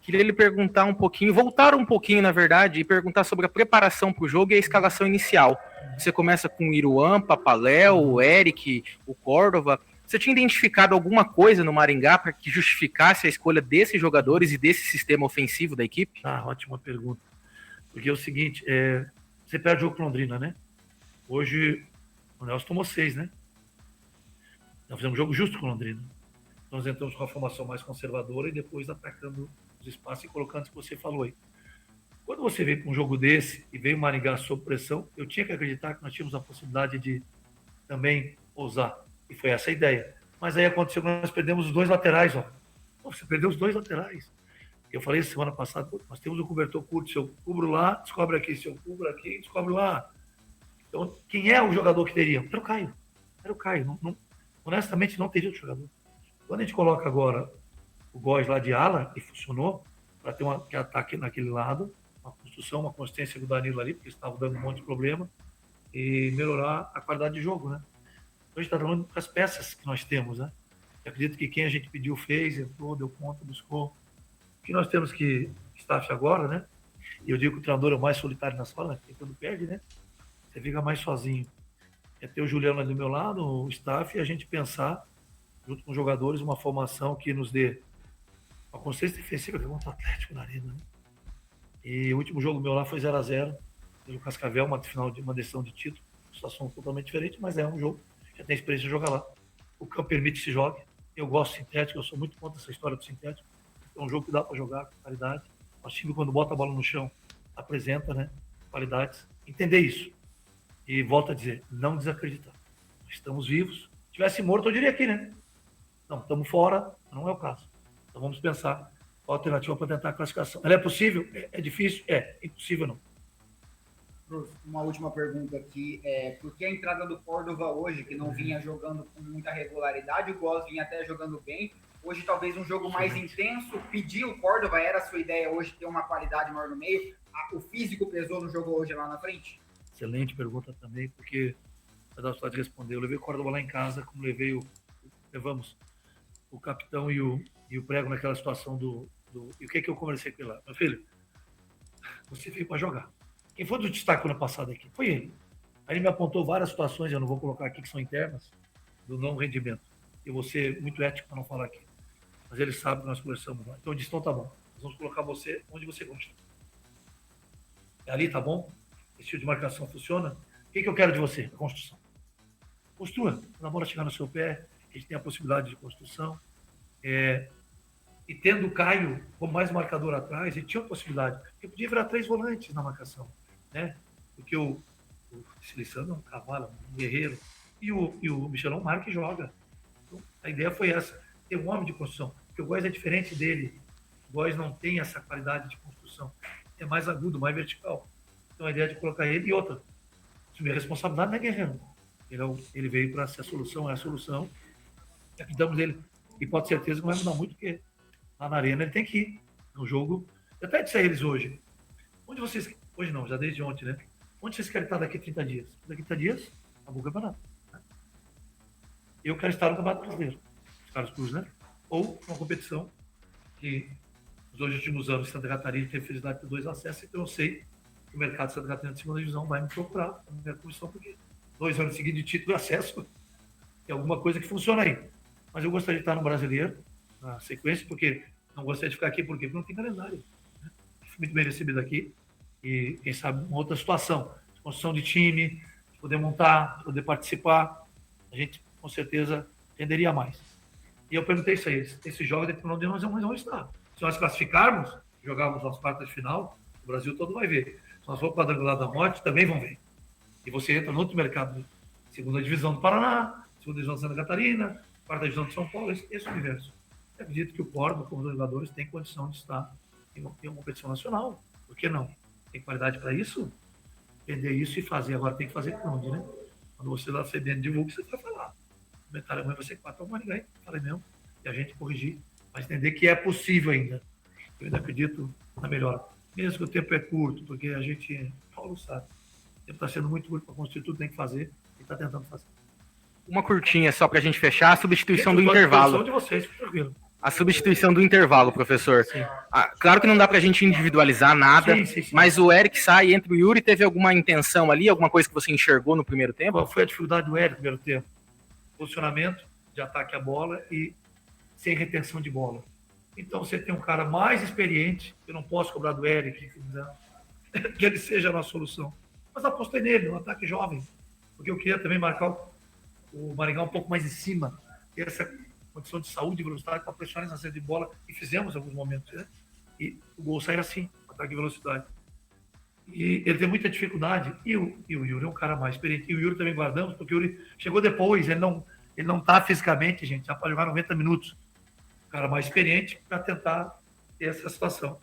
queria lhe perguntar um pouquinho, voltar um pouquinho na verdade, e perguntar sobre a preparação para o jogo e a escalação inicial. Você começa com o Iruan, Papaléu, o Eric, o Córdova. Você tinha identificado alguma coisa no Maringá para que justificasse a escolha desses jogadores e desse sistema ofensivo da equipe? Ótima pergunta. Porque é o seguinte, você perde o jogo com Londrina, né? Hoje o Nelson tomou 6, né? Nós fizemos um jogo justo com Londrina. Nós entramos com a formação mais conservadora e depois atacando os espaços e colocando o que você falou aí. Quando você vem para um jogo desse e vem o Maringá sob pressão, eu tinha que acreditar que nós tínhamos a possibilidade de também ousar. E foi essa a ideia. Mas aí aconteceu que nós perdemos os 2 laterais, ó. Você perdeu os 2 laterais. Eu falei semana passada, nós temos um cobertor curto, se eu cubro lá, descobre aqui, se eu cubro aqui, descobre lá. Então, quem é o jogador que teria? Era o Caio. Honestamente, não teria outro jogador. Quando a gente coloca agora o Góes lá de ala, e funcionou, para ter um ataque naquele lado, uma construção, uma consistência do Danilo ali, porque estava dando um monte de problema, e melhorar a qualidade de jogo, né? Então, a gente está trabalhando com as peças que nós temos, né? Eu acredito que quem a gente pediu fez, entrou, deu conta, buscou. O que nós temos que staff agora, né? E eu digo que o treinador é o mais solitário na sala, né? Porque quando perde, né? Você fica mais sozinho. É ter o Juliano ali do meu lado, o staff, e a gente pensar, junto com os jogadores, uma formação que nos dê uma consciência defensiva contra o Atlético na arena, né? E o último jogo meu lá foi 0-0, pelo Cascavel, uma final de uma decisão de título, situação totalmente diferente, mas é um jogo, já tem experiência de jogar lá. O campo permite que se jogue. Eu gosto de sintético, eu sou muito contra essa história do sintético. É um jogo que dá para jogar com qualidade, Nosso time, quando bota a bola no chão, apresenta, né, qualidades. Entender isso. E volto a dizer, não desacreditar. Estamos vivos. Se tivesse morto, eu diria aqui, né? Não, estamos fora, não é o caso. Então vamos pensar qual a alternativa para tentar a classificação. Ela é possível? É difícil? É. Impossível não. Uma última pergunta aqui. Por que a entrada do Córdova hoje, que não vinha jogando com muita regularidade, o Góes vinha até jogando bem, hoje talvez um jogo mais intenso, pedir o Córdova, era a sua ideia hoje ter uma qualidade maior no meio? O físico pesou no jogo hoje lá na frente? Excelente pergunta também, porque vai dar só de responder. Eu levei o Córdova lá em casa, como levamos o capitão e o Prego naquela situação e o que eu conversei com ele lá? Meu filho, você veio para jogar. Quem foi do destaque ano passado aqui? Foi ele. Aí ele me apontou várias situações, eu não vou colocar aqui, que são internas, do não rendimento. Eu vou ser muito ético para não falar aqui. Mas ele sabe que nós conversamos lá. Então eu disse, então tá bom. Nós vamos colocar você onde você gosta. Ali tá bom? Esse tipo de marcação funciona? O que eu quero de você? A construção. Construa. Quando a bola chegar no seu pé, a gente tem a possibilidade de construção. E tendo o Caio como mais marcador atrás, ele tinha a possibilidade. Porque podia virar 3 volantes na marcação, né? Porque o Lissandro é um cavalo, um guerreiro. E o Michelão marca e joga. Então, a ideia foi essa. Ter um homem de construção. Porque o Góes é diferente dele. O Góes não tem essa qualidade de construção. É mais agudo, mais vertical. Então a ideia é de colocar ele. E outra, assumir a responsabilidade não é guerreiro. Ele veio para ser a solução, é a solução. Damos ele. E pode ter certeza que não vai mudar muito, porque lá na arena ele tem que ir. No jogo. Eu até disse a eles hoje. Onde vocês. Hoje não, já desde ontem, né? Onde vocês querem estar daqui a 30 dias? Daqui a 30 dias, acabou o campeonato. Eu quero estar no Campeonato Brasileiro. Os caras cruz, né? Ou uma competição que nos dois últimos anos Santa Catarina teve felicidade de ter 2 acessos, então eu sei que o mercado de Santa Catarina de segunda divisão vai me procurar na minha comissão, porque 2 anos seguidos de título e acesso é alguma coisa que funciona aí. Mas eu gostaria de estar no Brasileiro, na sequência, porque não gostaria de ficar aqui, porque não tem calendário. Né? Fui muito bem recebido aqui e, quem sabe, uma outra situação, de construção de time, de poder montar, de poder participar, a gente, com certeza, renderia mais. E eu perguntei isso a eles, esses jogos dentro de nós vão estar. Se nós classificarmos, jogarmos nas quartas de final, o Brasil todo vai ver. Se nós formos para o quadrangular da morte, também vão ver. E você entra no outro mercado, segunda divisão do Paraná, segunda divisão de Santa Catarina, quarta divisão de São Paulo, esse universo. Eu acredito que o Córdova, como os jogadores, tem condição de estar em uma competição nacional. Por que não? Tem qualidade para isso? Entender isso e fazer. Agora tem que fazer por onde, né? Quando você lá CBN divulga, você vai falar. O comentário amanhã vai ser 4 ao Maringá, falei mesmo, e a gente corrigir, mas entender que é possível ainda. Eu ainda acredito na melhora. Mesmo que o tempo é curto, porque a gente, Paulo sabe, o tempo está sendo muito curto para construir tudo, tem que fazer, e está tentando fazer. Uma curtinha só para a gente fechar, a substituição do intervalo. De vocês, tranquilo. A substituição do intervalo, professor. Claro que não dá para a gente individualizar nada, sim. Mas o Eric sai, entra o Yuri, teve alguma intenção ali, alguma coisa que você enxergou no primeiro tempo? Qual foi a dificuldade do Eric no primeiro tempo? Posicionamento de ataque à bola e sem retenção de bola. Então você tem um cara mais experiente, eu não posso cobrar do Eric, que ele seja a nossa solução. Mas apostei nele, um ataque jovem, porque eu queria também marcar o Maringá um pouco mais em cima, ter essa condição de saúde e velocidade para pressionar na saída de bola, e fizemos em alguns momentos, né? E o gol sai assim, ataque de velocidade. E ele tem muita dificuldade, e o Yuri é um cara mais experiente, e o Yuri também guardamos, porque o Yuri chegou depois, ele não está fisicamente, gente, já pode jogar 90 minutos. O cara mais experiente para tentar ter essa situação.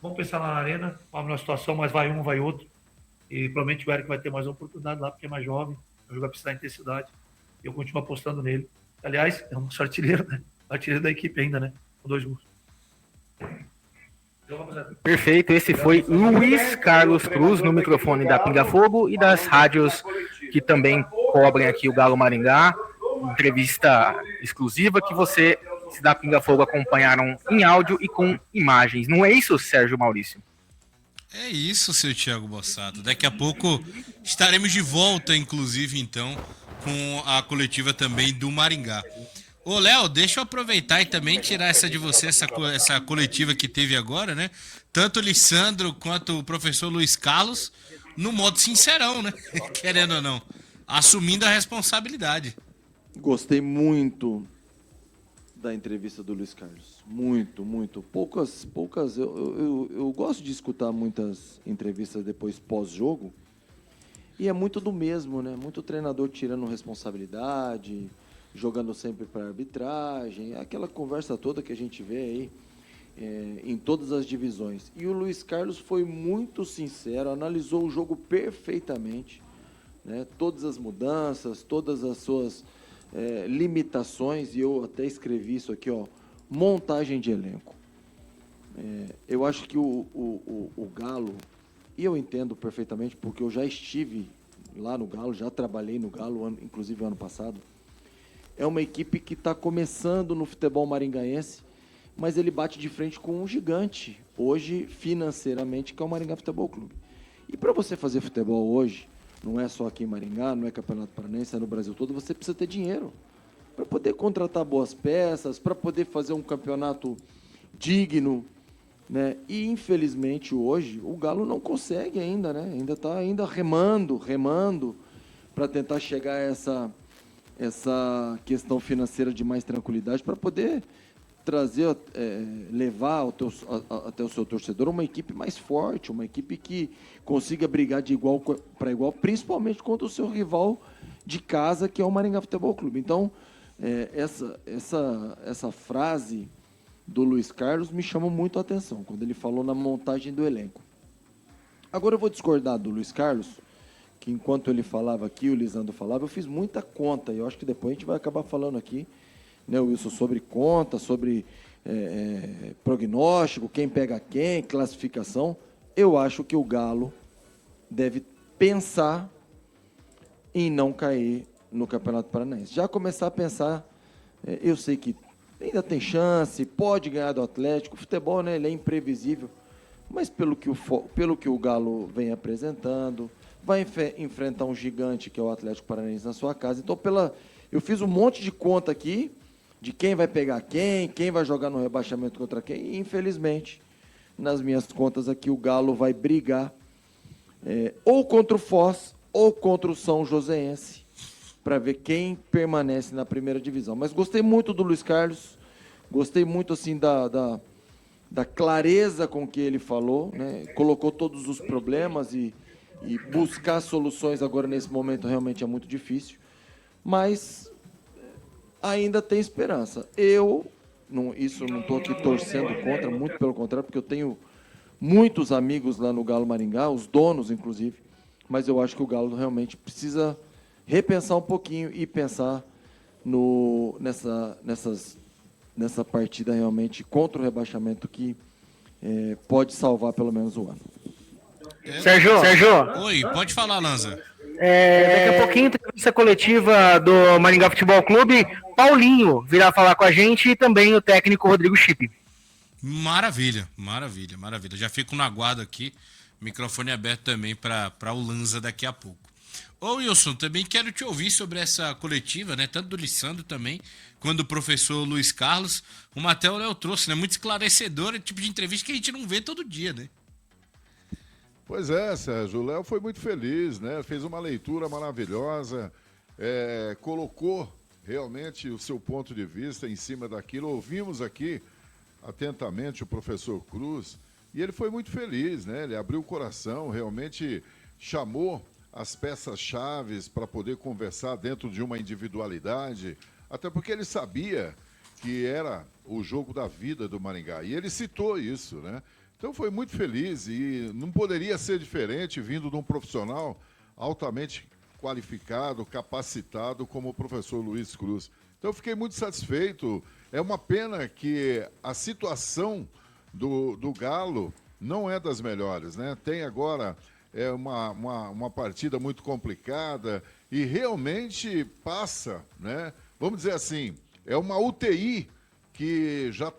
Vamos pensar lá na arena, vamos na situação, mas vai um, vai outro, e provavelmente o Eric vai ter mais uma oportunidade lá, porque é mais jovem, o jogo vai precisar de intensidade, e eu continuo apostando nele. Aliás, é um artilheiro, né? Artilheiro da equipe ainda, né? Com 2 gols. Perfeito, esse foi Luiz Carlos Cruz no microfone da Pinga Fogo e das rádios que também cobrem aqui o Galo Maringá. Entrevista exclusiva que você, se da Pinga Fogo, acompanharam em áudio e com imagens. Não é isso, Sérgio Maurício? É isso, seu Thiago Bossato. Daqui a pouco estaremos de volta, inclusive, então, com a coletiva também do Maringá. Ô, Léo, deixa eu aproveitar e também tirar essa de você, essa coletiva que teve agora, né? Tanto o Lissandro quanto o professor Luiz Carlos, no modo sincerão, né? Querendo ou não, assumindo a responsabilidade. Gostei muito da entrevista do Luiz Carlos. Muito, muito. Poucas. Eu gosto de escutar muitas entrevistas depois pós-jogo. E é muito do mesmo, né? Muito treinador tirando responsabilidade, jogando sempre para arbitragem, aquela conversa toda que a gente vê aí em todas as divisões. E o Luiz Carlos foi muito sincero, analisou o jogo perfeitamente, né? Todas as mudanças, todas as suas limitações, e eu até escrevi isso aqui, ó, montagem de elenco. Eu acho que o Galo, e eu entendo perfeitamente, porque eu já estive lá no Galo, já trabalhei no Galo, inclusive ano passado, é uma equipe que está começando no futebol maringaense, mas ele bate de frente com um gigante, hoje, financeiramente, que é o Maringá Futebol Clube. E para você fazer futebol hoje, não é só aqui em Maringá, não é Campeonato Paranaense, é no Brasil todo, você precisa ter dinheiro para poder contratar boas peças, para poder fazer um campeonato digno, né? E, infelizmente, hoje, o Galo não consegue ainda, né? Ainda está remando para tentar chegar a essa questão financeira de mais tranquilidade, para poder trazer, levar até o seu torcedor uma equipe mais forte, uma equipe que consiga brigar de igual para igual, principalmente contra o seu rival de casa, que é o Maringá Futebol Clube. Então, essa frase do Luiz Carlos me chamou muito a atenção, quando ele falou na montagem do elenco. Agora eu vou discordar do Luiz Carlos, que enquanto ele falava aqui, o Lisandro falava, eu fiz muita conta, e eu acho que depois a gente vai acabar falando aqui, né, Wilson, sobre conta, sobre prognóstico, quem pega quem, classificação. Eu acho que o Galo deve pensar em não cair no Campeonato Paranaense. Já começar a pensar, eu sei que ainda tem chance, pode ganhar do Atlético, o futebol, né, ele é imprevisível, mas pelo que o Galo vem apresentando, vai enfrentar um gigante que é o Atlético Paranaense na sua casa. Então, eu fiz um monte de conta aqui, de quem vai pegar quem vai jogar no rebaixamento contra quem, e infelizmente, nas minhas contas aqui, o Galo vai brigar ou contra o Foz ou contra o São Joséense, para ver quem permanece na primeira divisão. Mas gostei muito do Luiz Carlos, gostei muito assim da clareza com que ele falou, né? Colocou todos os problemas e buscar soluções agora nesse momento realmente é muito difícil, mas ainda tem esperança. Eu não estou aqui torcendo contra, muito pelo contrário, porque eu tenho muitos amigos lá no Galo Maringá, os donos inclusive, mas eu acho que o Galo realmente precisa repensar um pouquinho e pensar nessa partida realmente contra o rebaixamento que pode salvar pelo menos o ano. Sérgio. Oi, pode falar, Lanza. Daqui a pouquinho, entrevista coletiva do Maringá Futebol Clube, Paulinho virá falar com a gente e também o técnico Rodrigo Chipe. Maravilha. Já fico no aguardo aqui, microfone aberto também para o Lanza daqui a pouco. Ô Wilson, também quero te ouvir sobre essa coletiva, né? Tanto do Lissandro também, quanto do professor Luiz Carlos. O Matheus Léo trouxe, né? Muito esclarecedor, é tipo de entrevista que a gente não vê todo dia, né? Pois é, Sérgio, o Léo foi muito feliz, né? Fez uma leitura maravilhosa, colocou realmente o seu ponto de vista em cima daquilo. Ouvimos aqui atentamente o professor Cruz e ele foi muito feliz, né? Ele abriu o coração, realmente chamou as peças-chave para poder conversar dentro de uma individualidade, até porque ele sabia que era o jogo da vida do Maringá, e ele citou isso, né? Então foi muito feliz e não poderia ser diferente vindo de um profissional altamente qualificado, capacitado como o professor Luiz Cruz. Então eu fiquei muito satisfeito. É uma pena que a situação do Galo não é das melhores, né? Tem agora uma partida muito complicada e realmente passa, né? Vamos dizer assim, é uma UTI que já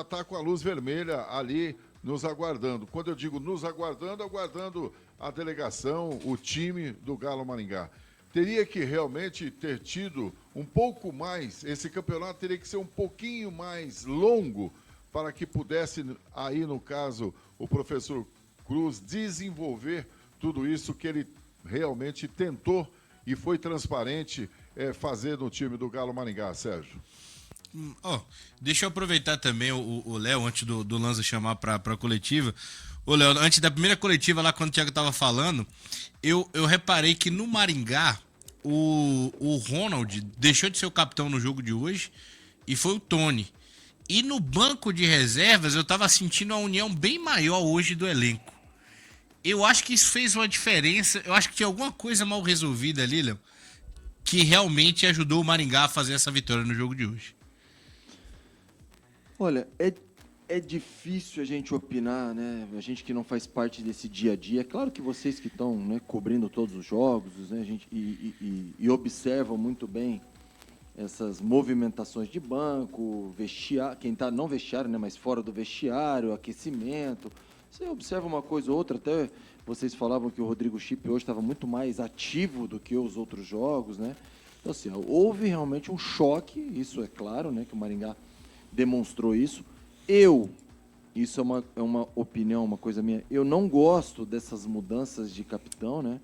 tá com a luz vermelha ali nos aguardando. Quando eu digo nos aguardando, aguardando a delegação, o time do Galo Maringá. Teria que realmente ter tido um pouco mais, esse campeonato teria que ser um pouquinho mais longo para que pudesse, aí no caso, o professor Cruz desenvolver tudo isso que ele realmente tentou e foi transparente fazer no time do Galo Maringá, Sérgio. Ó, deixa eu aproveitar também o Léo, antes do Lanza chamar pra coletiva. Ô, Léo, antes da primeira coletiva lá, quando o Thiago tava falando, eu reparei que no Maringá, o Ronald deixou de ser o capitão no jogo de hoje e foi o Tony. E no banco de reservas, eu tava sentindo uma união bem maior hoje do elenco. Eu acho que isso fez uma diferença. Eu acho que tinha alguma coisa mal resolvida ali, Léo, que realmente ajudou o Maringá a fazer essa vitória no jogo de hoje. Olha, é difícil a gente opinar, né? A gente que não faz parte desse dia a dia. É claro que vocês que estão, né, cobrindo todos os jogos, né, e observam muito bem essas movimentações de banco, vestiário, quem está não vestiário, né, mas fora do vestiário, aquecimento. Você observa uma coisa ou outra, até vocês falavam que o Rodrigo Chip hoje estava muito mais ativo do que os outros jogos, né? Então, assim, houve realmente um choque, isso é claro, né, que o Maringá demonstrou isso. Isso é uma opinião, uma coisa minha, eu não gosto dessas mudanças de capitão, né?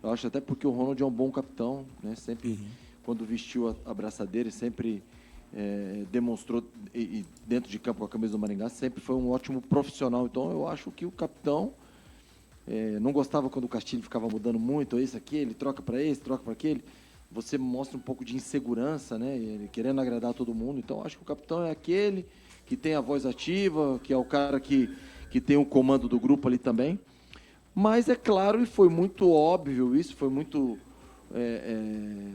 Eu acho até porque o Ronald é um bom capitão, né? Sempre, quando vestiu a braçadeira, sempre demonstrou, e dentro de campo com a camisa do Maringá, sempre foi um ótimo profissional. Então, eu acho que o capitão não gostava quando o Castilho ficava mudando muito, esse, aquele, troca para esse, troca para aquele. Você mostra um pouco de insegurança, né? Ele querendo agradar todo mundo. Então, acho que o capitão é aquele que tem a voz ativa, que é o cara que tem o comando do grupo ali também. Mas é claro, e foi muito óbvio isso, foi muito...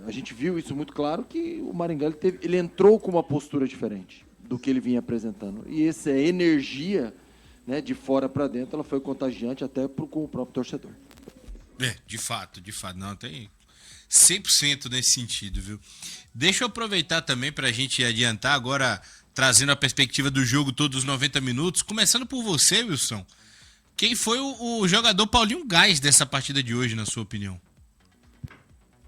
a gente viu isso muito claro, que o Maringá ele entrou com uma postura diferente do que ele vinha apresentando. E essa energia, né, de fora para dentro, ela foi contagiante até com o próprio torcedor. De fato. Não, tem 100% nesse sentido, viu? Deixa eu aproveitar também para a gente adiantar agora, trazendo a perspectiva do jogo todos os 90 minutos. Começando por você, Wilson. Quem foi o jogador Paulinho Gás dessa partida de hoje, na sua opinião?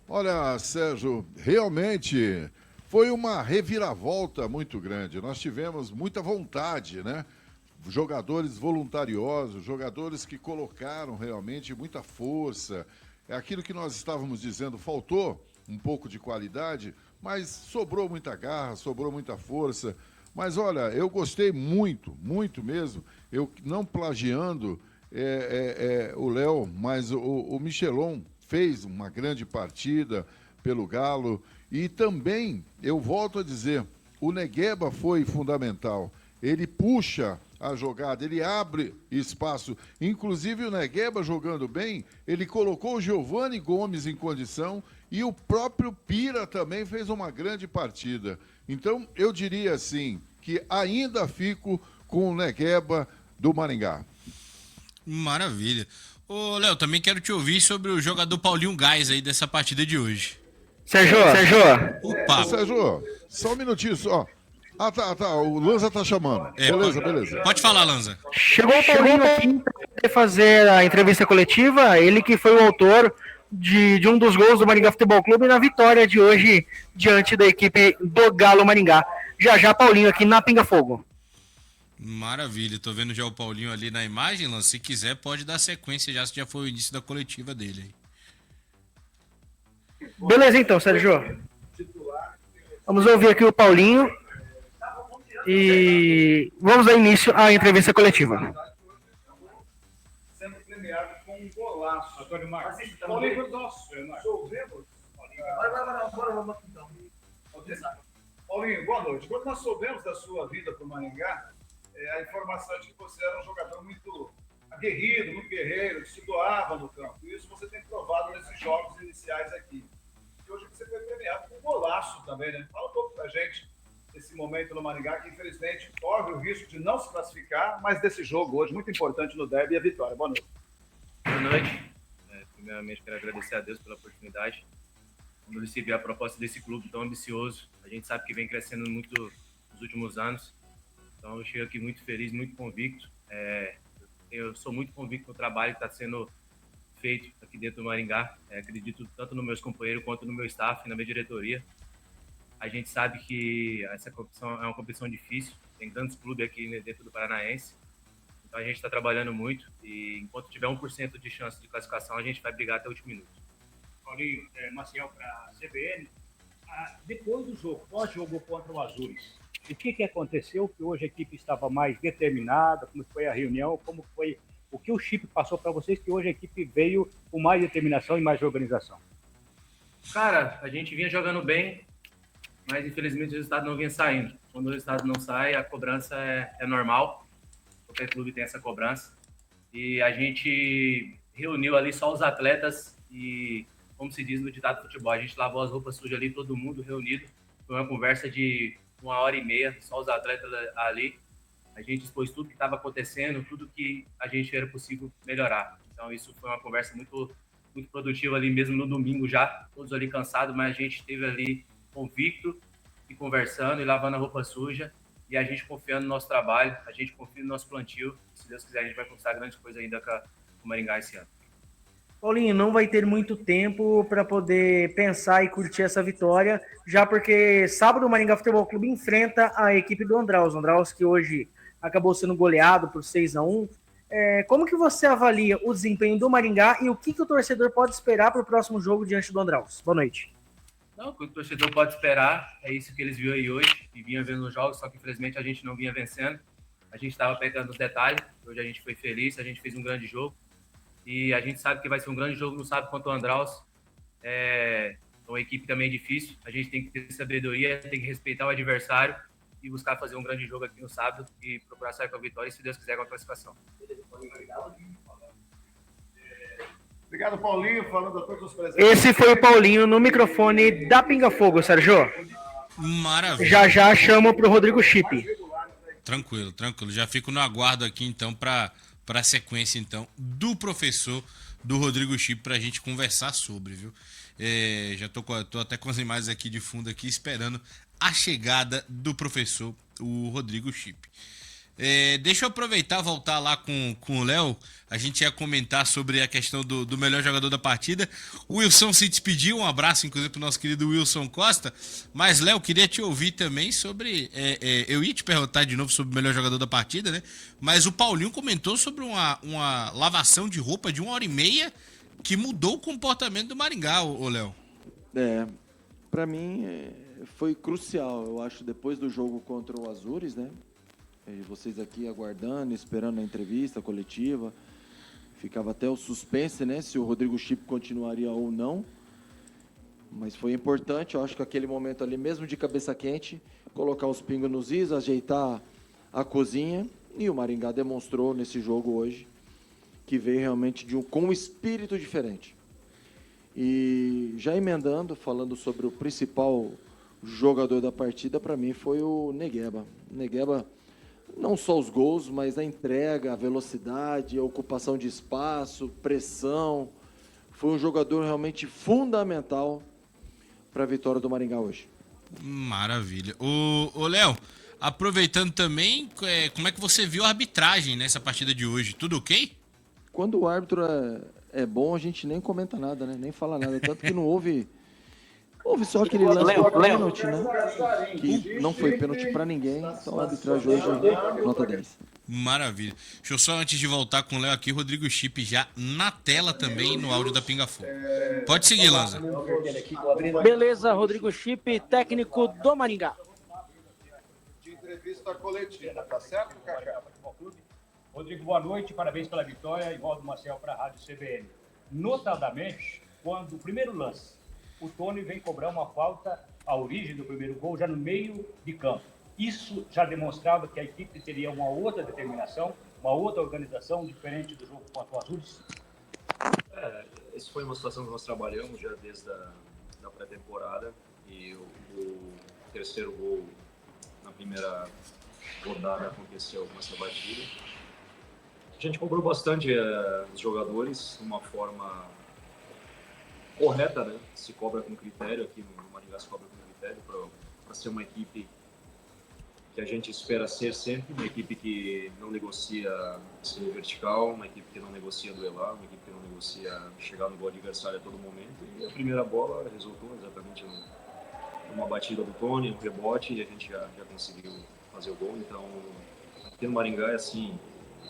Olha, Sérgio, realmente foi uma reviravolta muito grande. Nós tivemos muita vontade, né? Jogadores voluntariosos, jogadores que colocaram realmente muita força. É aquilo que nós estávamos dizendo, faltou um pouco de qualidade, mas sobrou muita garra, sobrou muita força. Mas olha, eu gostei muito, muito mesmo. Eu não plagiando o Léo, mas o Michelon fez uma grande partida pelo Galo. E também, eu volto a dizer, o Negueba foi fundamental. Ele puxa a jogada, ele abre espaço. Inclusive o Negueba jogando bem, ele colocou o Giovani Gomes em condição e o próprio Pira também fez uma grande partida. Então, eu diria assim, que ainda fico com o Negueba do Maringá. Maravilha. Ô, Léo, também quero te ouvir sobre o jogador Paulinho Gás aí dessa partida de hoje. Sérgio! Opa! Sérgio, só um minutinho só. Tá. O Lanza tá chamando. Beleza. Pode falar, Lanza. Chegou o Paulinho aqui para fazer a entrevista coletiva, ele que foi o autor de um dos gols do Maringá Futebol Clube na vitória de hoje diante da equipe do Galo Maringá. Já Paulinho aqui na Pinga Fogo. Maravilha, tô vendo já o Paulinho ali na imagem, Lanza. Se quiser pode dar sequência já, se já foi o início da coletiva dele aí. Beleza então, Sérgio. Vamos ouvir aqui o Paulinho. E vamos dar início à entrevista coletiva. Sendo premiado com um golaço. Antônio Marcos. Paulinho, Paulinho, boa noite. Quando nós soubemos da sua vinda para o Maringá, a informação é de que você era um jogador muito aguerrido, muito guerreiro, que se doava no campo. E isso você tem provado nesses jogos iniciais aqui. E hoje você foi premiado com um golaço também, né? Fala um pouco pra gente esse momento no Maringá, que infelizmente corre o risco de não se classificar, mas desse jogo hoje, muito importante no derby, e a vitória. Boa noite. Boa noite. Primeiramente, quero agradecer a Deus pela oportunidade. Quando recebi a proposta desse clube tão ambicioso, a gente sabe que vem crescendo muito nos últimos anos. Então, eu chego aqui muito feliz, muito convicto. Eu sou muito convicto no trabalho que está sendo feito aqui dentro do Maringá. Acredito tanto nos meus companheiros quanto no meu staff, na minha diretoria. A gente sabe que essa competição é uma competição difícil, tem tantos clubes aqui dentro do Paranaense, então a gente está trabalhando muito e enquanto tiver 1% de chance de classificação, a gente vai brigar até o último minuto. Paulinho, Maciel para a CBN, depois do jogo, pós-jogo contra o Azures, E o que aconteceu? Que hoje a equipe estava mais determinada, como foi a reunião, como foi o que o Chip passou para vocês, que hoje a equipe veio com mais determinação e mais organização? Cara, a gente vinha jogando bem, mas infelizmente o resultado não vinha saindo. Quando o resultado não sai, a cobrança é normal. Qualquer clube tem essa cobrança. E a gente reuniu ali só os atletas e, como se diz no ditado de futebol, a gente lavou as roupas sujas ali, todo mundo reunido. Foi uma conversa de 1h30, só os atletas ali. A gente expôs tudo que estava acontecendo, tudo que a gente era possível melhorar. Então isso foi uma conversa muito produtiva ali mesmo no domingo já, todos ali cansados, mas a gente esteve ali convicto e conversando e lavando a roupa suja e a gente confiando no nosso trabalho, a gente confia no nosso plantio. Se Deus quiser, a gente vai conquistar grandes coisas ainda com o Maringá esse ano. Paulinho, não vai ter muito tempo para poder pensar e curtir essa vitória, já porque sábado o Maringá Futebol Clube enfrenta a equipe do Andraus. Andraus que hoje acabou sendo goleado por 6-1. Como que você avalia o desempenho do Maringá e o que o torcedor pode esperar para o próximo jogo diante do Andraus? Boa noite. Não, o que o torcedor pode esperar é isso que eles viram aí hoje, e vinha vendo nos jogos, só que infelizmente a gente não vinha vencendo. A gente estava pecando nos detalhes, hoje a gente foi feliz, a gente fez um grande jogo. E a gente sabe que vai ser um grande jogo no sábado contra o Andraus. É uma equipe também difícil. A gente tem que ter sabedoria, tem que respeitar o adversário e buscar fazer um grande jogo aqui no sábado e procurar sair com a vitória e, se Deus quiser, com a classificação. Obrigado, Paulinho, falando a todos os presentes. Esse foi o Paulinho no microfone da Pinga Fogo, Sérgio. Maravilha. Já chamo pro Rodrigo Chip. Tranquilo. Já fico no aguardo aqui, então, para a sequência, então, do professor do Rodrigo Chip pra gente conversar sobre, viu? Já tô até com as imagens aqui de fundo aqui, esperando a chegada do professor, o Rodrigo Chip. Deixa eu aproveitar, voltar lá com o Léo. A gente ia comentar sobre a questão do melhor jogador da partida. O Wilson se despediu, um abraço inclusive pro nosso querido Wilson Costa. Mas, Léo, queria te ouvir também sobre... eu ia te perguntar de novo sobre o melhor jogador da partida, né? Mas o Paulinho comentou sobre uma lavação de roupa de 1h30 que mudou o comportamento do Maringá, ô Léo. Pra mim foi crucial, eu acho, depois do jogo contra o Azures, né? E vocês aqui aguardando, esperando a entrevista coletiva. Ficava até o suspense, né? Se o Rodrigo Chip continuaria ou não. Mas foi importante, eu acho que aquele momento ali, mesmo de cabeça quente, colocar os pingos nos is, ajeitar a cozinha. E o Maringá demonstrou nesse jogo hoje que veio realmente com um espírito diferente. E já emendando, falando sobre o principal jogador da partida, para mim foi o Negueba. Negueba, não só os gols, mas a entrega, a velocidade, a ocupação de espaço, pressão. Foi um jogador realmente fundamental para a vitória do Maringá hoje. Maravilha. Ô Léo, aproveitando também, como é que você viu a arbitragem nessa partida de hoje? Tudo ok? Quando o árbitro é bom, a gente nem comenta nada, né? Nem fala nada. Tanto que não houve só aquele lance do pênalti, né? Que não foi pênalti pra ninguém. Então a arbitragem hoje nota 10. Maravilha. Deixa eu só, antes de voltar com o Léo aqui, Rodrigo Chip já na tela também no áudio da Pinga Fogo. Pode seguir, Lanza. Beleza, Rodrigo Chip, técnico do Maringá. De entrevista coletiva, tá certo, Cacá? Rodrigo, boa noite, parabéns pela vitória. Ivaldo Marcel para a Rádio CBN. Notadamente, quando o primeiro lance, o Tony vem cobrar uma falta à origem do primeiro gol, já no meio de campo. Isso já demonstrava que a equipe teria uma outra determinação, uma outra organização, diferente do jogo contra o Azures? Essa foi uma situação que nós trabalhamos já desde a pré-temporada, e o terceiro gol na primeira rodada aconteceu com essa batida. A gente cobrou bastante os jogadores de uma forma correta, né? Se cobra com critério, aqui no Maringá se cobra com critério para ser uma equipe que a gente espera ser sempre, uma equipe que não negocia ser vertical, uma equipe que não negocia duelar, uma equipe que não negocia chegar no gol adversário a todo momento. E a primeira bola resultou exatamente numa batida do Tony, um rebote, e a gente já conseguiu fazer o gol. Então, aqui no Maringá é assim,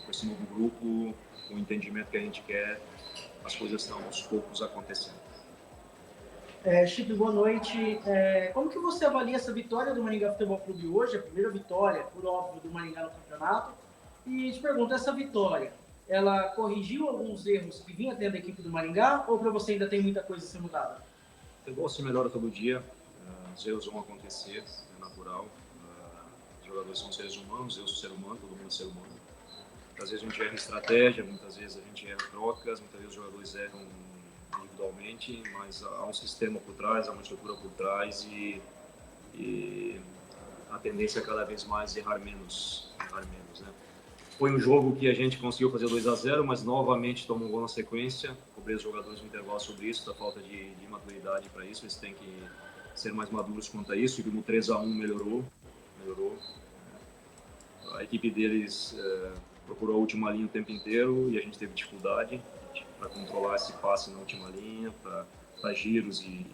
com esse novo grupo, o entendimento que a gente quer, as coisas estão aos poucos acontecendo. Chip, boa noite. Como que você avalia essa vitória do Maringá Futebol Clube hoje, a primeira vitória, por óbvio, do Maringá no campeonato? E te pergunto, essa vitória, ela corrigiu alguns erros que vinha tendo a equipe do Maringá ou para você ainda tem muita coisa a ser mudada? O futebol se melhora todo dia, os erros vão acontecer, é natural. Os jogadores são seres humanos, eu sou ser humano, todo mundo é ser humano. Muitas vezes a gente erra em estratégia, muitas vezes a gente erra em trocas, muitas vezes os jogadores erram individualmente, mas há um sistema por trás, há uma estrutura por trás e a tendência é cada vez mais errar menos, né? Foi um jogo que a gente conseguiu fazer 2-0, mas novamente tomou um gol na sequência. Cobrei os jogadores no intervalo sobre isso, da falta de maturidade para isso. Eles têm que ser mais maduros quanto a isso. E no 3-1 melhorou. A equipe deles procurou a última linha o tempo inteiro e a gente teve dificuldade para controlar esse passe na última linha, para giros e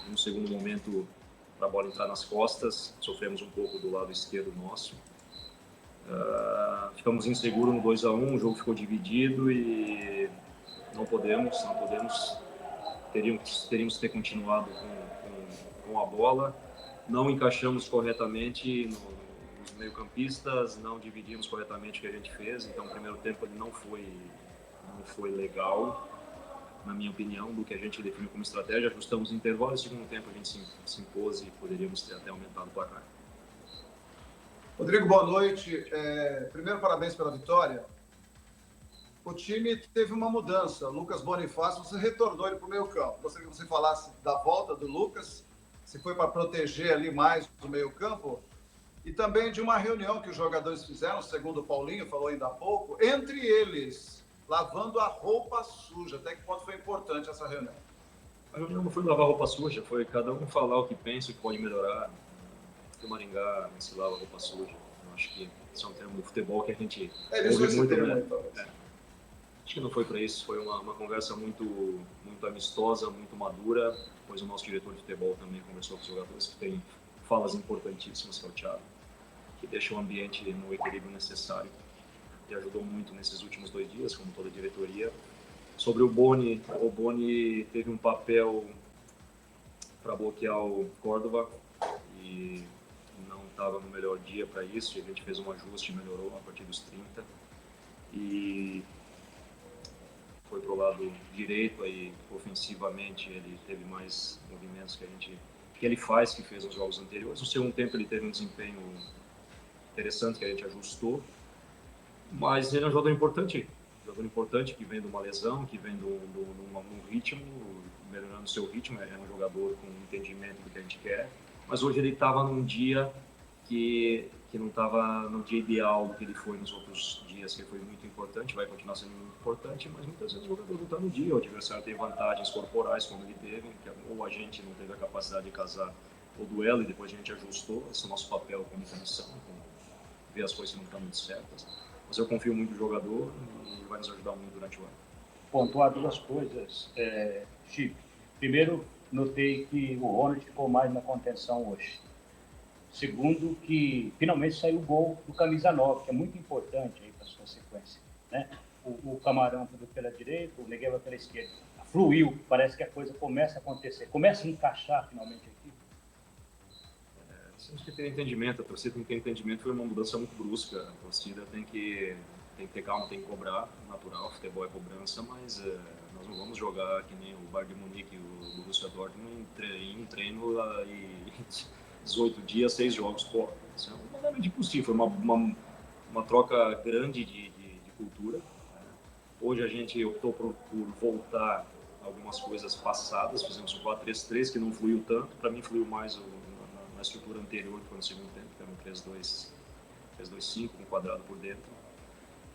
no segundo momento para a bola entrar nas costas. Sofremos um pouco do lado esquerdo nosso. Ficamos inseguros no 2-1, o jogo ficou dividido e não podemos. Teríamos que ter continuado com a bola. Não encaixamos corretamente nos meio-campistas, não dividimos corretamente o que a gente fez. Então, o primeiro tempo ele não foi legal, na minha opinião, do que a gente definiu como estratégia. Ajustamos o intervalo e no segundo tempo a gente se impôs e poderíamos ter até aumentado o placar. Rodrigo, boa noite. Primeiro, parabéns pela vitória. O time teve uma mudança. Lucas Bonifácio, você retornou ele para o meio campo. Gostaria que você falasse da volta do Lucas, se foi para proteger ali mais o meio campo, e também de uma reunião que os jogadores fizeram, segundo o Paulinho falou ainda há pouco, entre eles, lavando a roupa suja. Até que ponto foi importante essa reunião? A reunião não foi lavar roupa suja, foi cada um falar o que pensa, o que pode melhorar. O Maringá se lava roupa suja. Eu acho que isso é um termo do futebol que a gente ouve muito, né? Acho que não foi para isso, foi uma conversa muito amistosa, muito madura. Depois o nosso diretor de futebol também conversou com os jogadores, que tem falas importantíssimas, que é o Thiago, que deixa o ambiente no equilíbrio necessário e ajudou muito nesses últimos 2 dias, como toda a diretoria. Sobre o Boni teve um papel para bloquear o Córdoba e não estava no melhor dia para isso, e a gente fez um ajuste e melhorou a partir dos 30 e foi pro lado direito, aí ofensivamente ele teve mais movimentos que ele faz, que fez nos jogos anteriores. No segundo tempo ele teve um desempenho interessante que a gente ajustou, mas ele é um jogador importante que vem de uma lesão, que vem de um ritmo, melhorando o seu ritmo. É um jogador com entendimento do que a gente quer, mas hoje ele estava num dia que não estava no dia ideal do que ele foi nos outros dias, que foi muito importante, vai continuar sendo muito importante, mas muitas vezes o jogador não está no dia, o adversário tem vantagens corporais, como ele teve, ou a gente não teve a capacidade de casar o duelo e depois a gente ajustou. Esse é o nosso papel como comissão, ver as coisas que não estão muito certas. Mas eu confio muito no jogador e vai nos ajudar muito durante o ano. Pontuar 2 coisas, Chip. Primeiro, notei que o Ronald ficou mais na contenção hoje. Segundo, que finalmente saiu o gol do camisa 9, que é muito importante aí para a sua sequência, né? O Camarão pela direita, o Negueba pela esquerda. Fluiu, parece que a coisa começa a acontecer, começa a encaixar finalmente aqui. Temos que ter entendimento, a torcida tem que ter entendimento. Foi uma mudança muito brusca, a torcida tem que ter calma, tem que cobrar, natural, futebol é cobrança, mas nós não vamos jogar que nem o Bayern de Munique e o Borussia Dortmund em um treino e 18 dias, 6 jogos. Pô, isso é completamente impossível. Foi uma troca grande de cultura. Hoje a gente optou por voltar algumas coisas passadas, fizemos um 4-3-3 que não fluiu tanto, para mim fluiu mais na estrutura anterior, que foi no segundo tempo, que era um 3-2-5, com quadrado por dentro.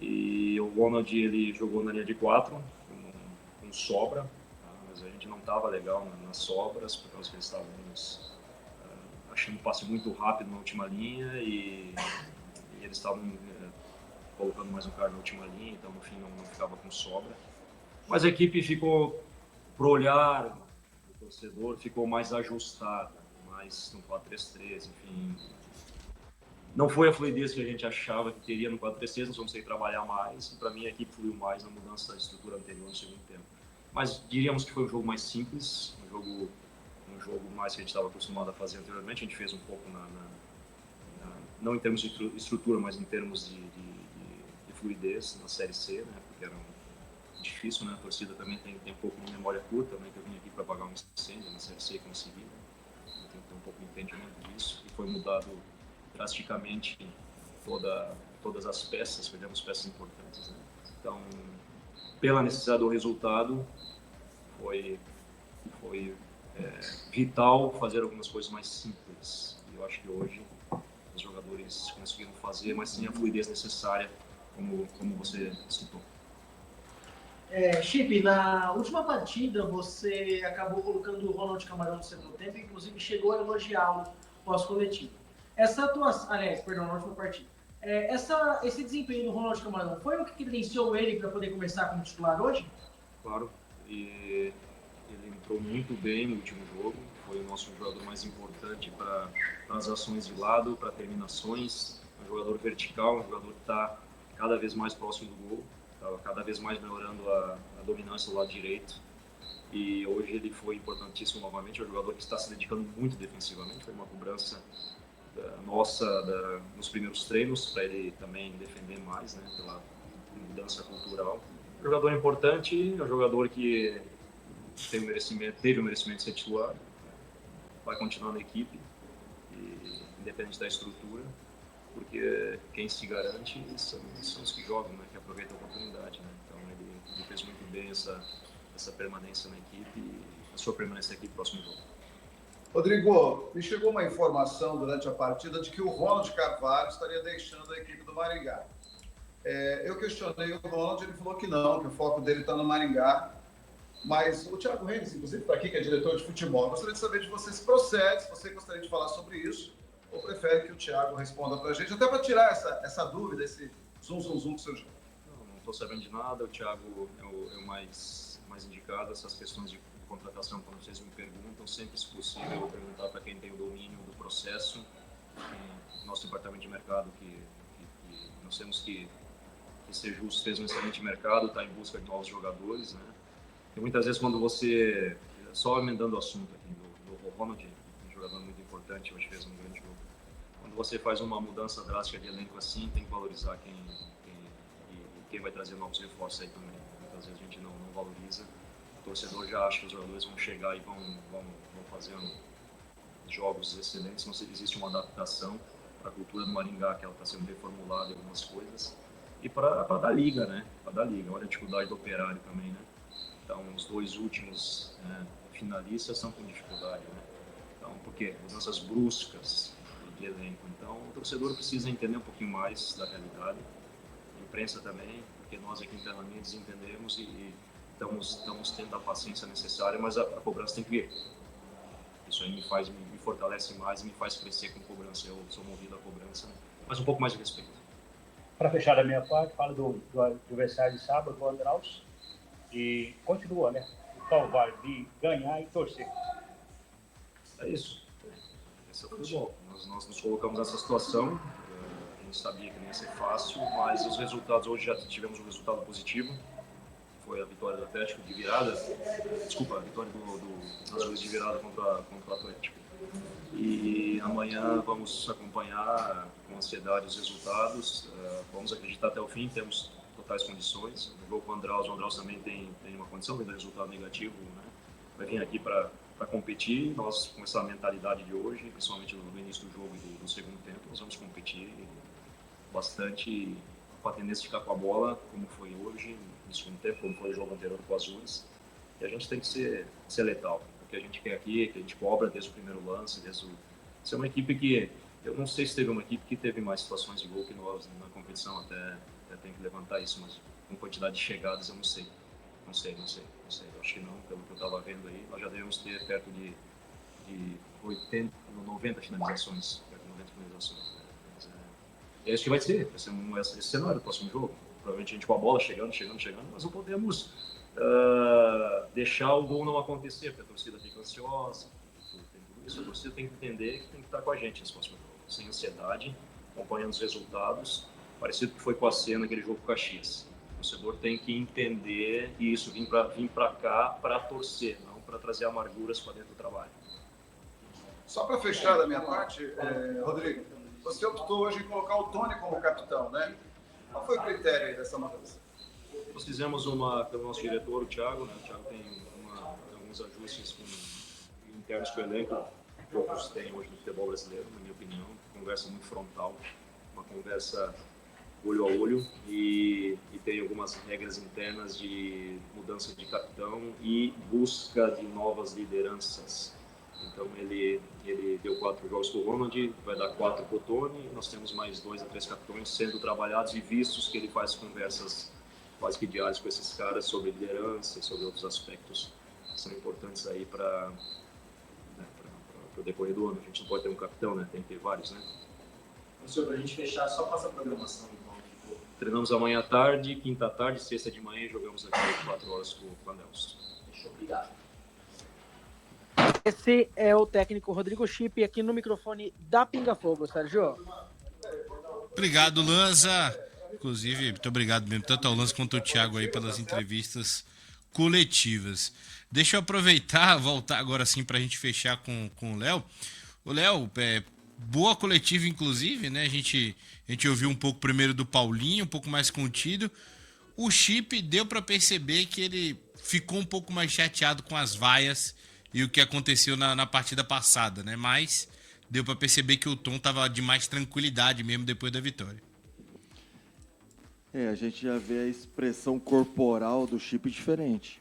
E o Ronald, ele jogou na linha de 4, com sobra, tá? Mas a gente não estava legal nas sobras, por causa que eles estavam achando um passe muito rápido na última linha e eles estavam colocando mais um cara na última linha, então no fim não ficava com sobra. Mas a equipe ficou, pro olhar do torcedor, ficou mais ajustada, mais no 4-3-3, enfim. Não foi a fluidez que a gente achava que teria no 4-3-3, nós vamos ter que trabalhar mais, e para mim a equipe fluiu mais na mudança da estrutura anterior no segundo tempo. Mas diríamos que foi um jogo mais simples, um jogo um jogo mais que a gente estava acostumado a fazer anteriormente. A gente fez um pouco não em termos de estrutura, mas em termos de fluidez na Série C, né? Porque era difícil, né? A torcida também tem um pouco de memória curta, né? Que eu vim aqui para apagar um incêndio na Série C e consegui, né? Tem que ter um pouco de entendimento disso. E foi mudado drasticamente todas as peças, perdemos peças importantes, né? Então, pela necessidade do resultado, foi vital fazer algumas coisas mais simples. E eu acho que hoje os jogadores conseguiram fazer, mas sem a fluidez necessária, como você citou. Chip, na última partida você acabou colocando o Ronald Camarão no segundo tempo, inclusive chegou a elogiá-lo pós-coletivo. Essa atuação, aliás, perdão, na última partida. Esse desempenho do Ronald Camarão foi o que credenciou ele para poder começar como titular hoje? Claro, e ele entrou muito bem no último jogo, foi o nosso jogador mais importante para as ações de lado, para terminações, um jogador vertical, um jogador que está cada vez mais próximo do gol, está cada vez mais melhorando a dominância do lado direito, e hoje ele foi importantíssimo novamente, é um jogador que está se dedicando muito defensivamente, foi uma cobrança nossa nos primeiros treinos, para ele também defender mais, né, pela mudança cultural. Um jogador importante, é um jogador que teve o merecimento de ser titular, vai continuar na equipe, independente da estrutura, porque quem se garante são os que jogam, né, que aproveitam a oportunidade, né? Então ele fez muito bem essa permanência na equipe e a sua permanência na equipe no próximo jogo. Rodrigo, me chegou uma informação durante a partida de que o Ronald Carvalho estaria deixando a equipe do Maringá. Eu questionei o Ronald, ele falou que não, que o foco dele está no Maringá. Mas o Thiago Reis, inclusive, está aqui, que é diretor de futebol. Eu gostaria de saber de você se procede, se você gostaria de falar sobre isso, ou prefere que o Thiago responda para a gente, até para tirar essa dúvida, esse zum do seu jogo. Não estou sabendo de nada, o Thiago é o mais indicado. Essas questões de contratação, quando vocês me perguntam, sempre, se possível, eu vou perguntar para quem tem o domínio do processo, nosso departamento de mercado, que nós temos que ser justos, fez um excelente mercado, está em busca de novos jogadores, né? E muitas vezes quando você, só emendando o assunto aqui do Ronald, um jogador muito importante, hoje fez um grande jogo, quando você faz uma mudança drástica de elenco assim, tem que valorizar quem vai trazer novos reforços aí também. Muitas vezes a gente não valoriza, o torcedor já acha que os jogadores vão chegar e vão fazer jogos excelentes, não existe uma adaptação para a cultura do Maringá, que ela está sendo reformulada em algumas coisas, e para dar liga, né? Para dar liga, olha a dificuldade do Operário também, né? Então, os dois últimos finalistas estão com dificuldade, né? Então, por quê? Mudanças bruscas de elenco. Então, o torcedor precisa entender um pouquinho mais da realidade, a imprensa também, porque nós aqui internamente entendemos e estamos tendo a paciência necessária, mas a cobrança tem que vir. Isso aí me fortalece mais e me faz crescer com cobrança. Eu sou movido à cobrança, né? Mas um pouco mais de respeito. Para fechar a minha parte, falo do adversário de sábado, o Andraus. E continua, né? O calvário de ganhar e torcer. É isso. Esse é o futebol. Nós nos colocamos nessa situação. A gente sabia que não ia ser fácil, mas os resultados, hoje já tivemos um resultado positivo. Foi a vitória do Atlético de virada. Desculpa, a vitória do Azul de virada contra o Atlético. E amanhã vamos acompanhar com ansiedade os resultados. Vamos acreditar até o fim, temos totais condições. No jogo com o Andraus também tem uma condição, vem do resultado negativo, né? Vai vir aqui para competir. Nós, com essa mentalidade de hoje, principalmente no início do jogo e do segundo tempo, nós vamos competir bastante, com a tendência de ficar com a bola, como foi hoje, no segundo tempo, como foi o jogo anterior com o Azuis. E a gente tem que ser letal. O que a gente quer aqui, que a gente cobra desde o primeiro lance, Isso é uma equipe que, eu não sei se teve uma equipe que teve mais situações de gol que nós na competição, até tenho que levantar isso, mas com quantidade de chegadas eu não sei. Não sei. Eu acho que não, pelo que eu estava vendo aí, nós já devemos ter perto de 80, 90 finalizações. É isso que vai ser esse cenário do próximo jogo. Provavelmente a gente com a bola chegando, nós não podemos deixar o gol não acontecer, porque a torcida fica ansiosa, tem tudo isso. A torcida tem que entender que tem que estar com a gente nesse próximo jogo, sem ansiedade, acompanhando os resultados, parecido com o que foi com a cena naquele jogo com o Caxias. O torcedor tem que entender isso, vir para cá para torcer, não para trazer amarguras para dentro do trabalho. Só para fechar da minha parte, Rodrigo, você optou hoje em colocar o Tony como capitão, né? Qual foi o critério aí dessa mudança? Nós fizemos pelo nosso diretor, o Thiago, né? O Thiago tem alguns ajustes internos com o elenco, poucos têm hoje no futebol brasileiro, na minha opinião. Conversa muito frontal, uma conversa olho a olho, e tem algumas regras internas de mudança de capitão e busca de novas lideranças. Então ele deu 4 jogos para o Ronald, vai dar 4 para o Tony, nós temos mais 2 a 3 capitões sendo trabalhados e vistos que ele faz conversas quase que diárias com esses caras sobre liderança e sobre outros aspectos que são importantes aí para o decorrer do ano. A gente não pode ter um capitão, né? Tem que ter vários, né? Senhor, para a gente fechar, só passa a programação. Então. Treinamos amanhã à tarde, quinta à tarde, sexta de manhã e jogamos aqui 4 horas com o Nelson. Fechou, obrigado. Esse é o técnico Rodrigo Chip aqui no microfone da Pinga Fogo, Sérgio. Obrigado, Lanza. Inclusive, muito obrigado mesmo, tanto ao Lanza quanto ao Thiago aí pelas entrevistas coletivas. Deixa eu aproveitar, voltar agora sim pra gente fechar com o Léo. O Léo, boa coletiva inclusive, né? A gente ouviu um pouco primeiro do Paulinho, um pouco mais contido. O Chip deu pra perceber que ele ficou um pouco mais chateado com as vaias e o que aconteceu na partida passada, né? Mas deu pra perceber que o tom tava de mais tranquilidade mesmo depois da vitória. A gente já vê a expressão corporal do Chip diferente.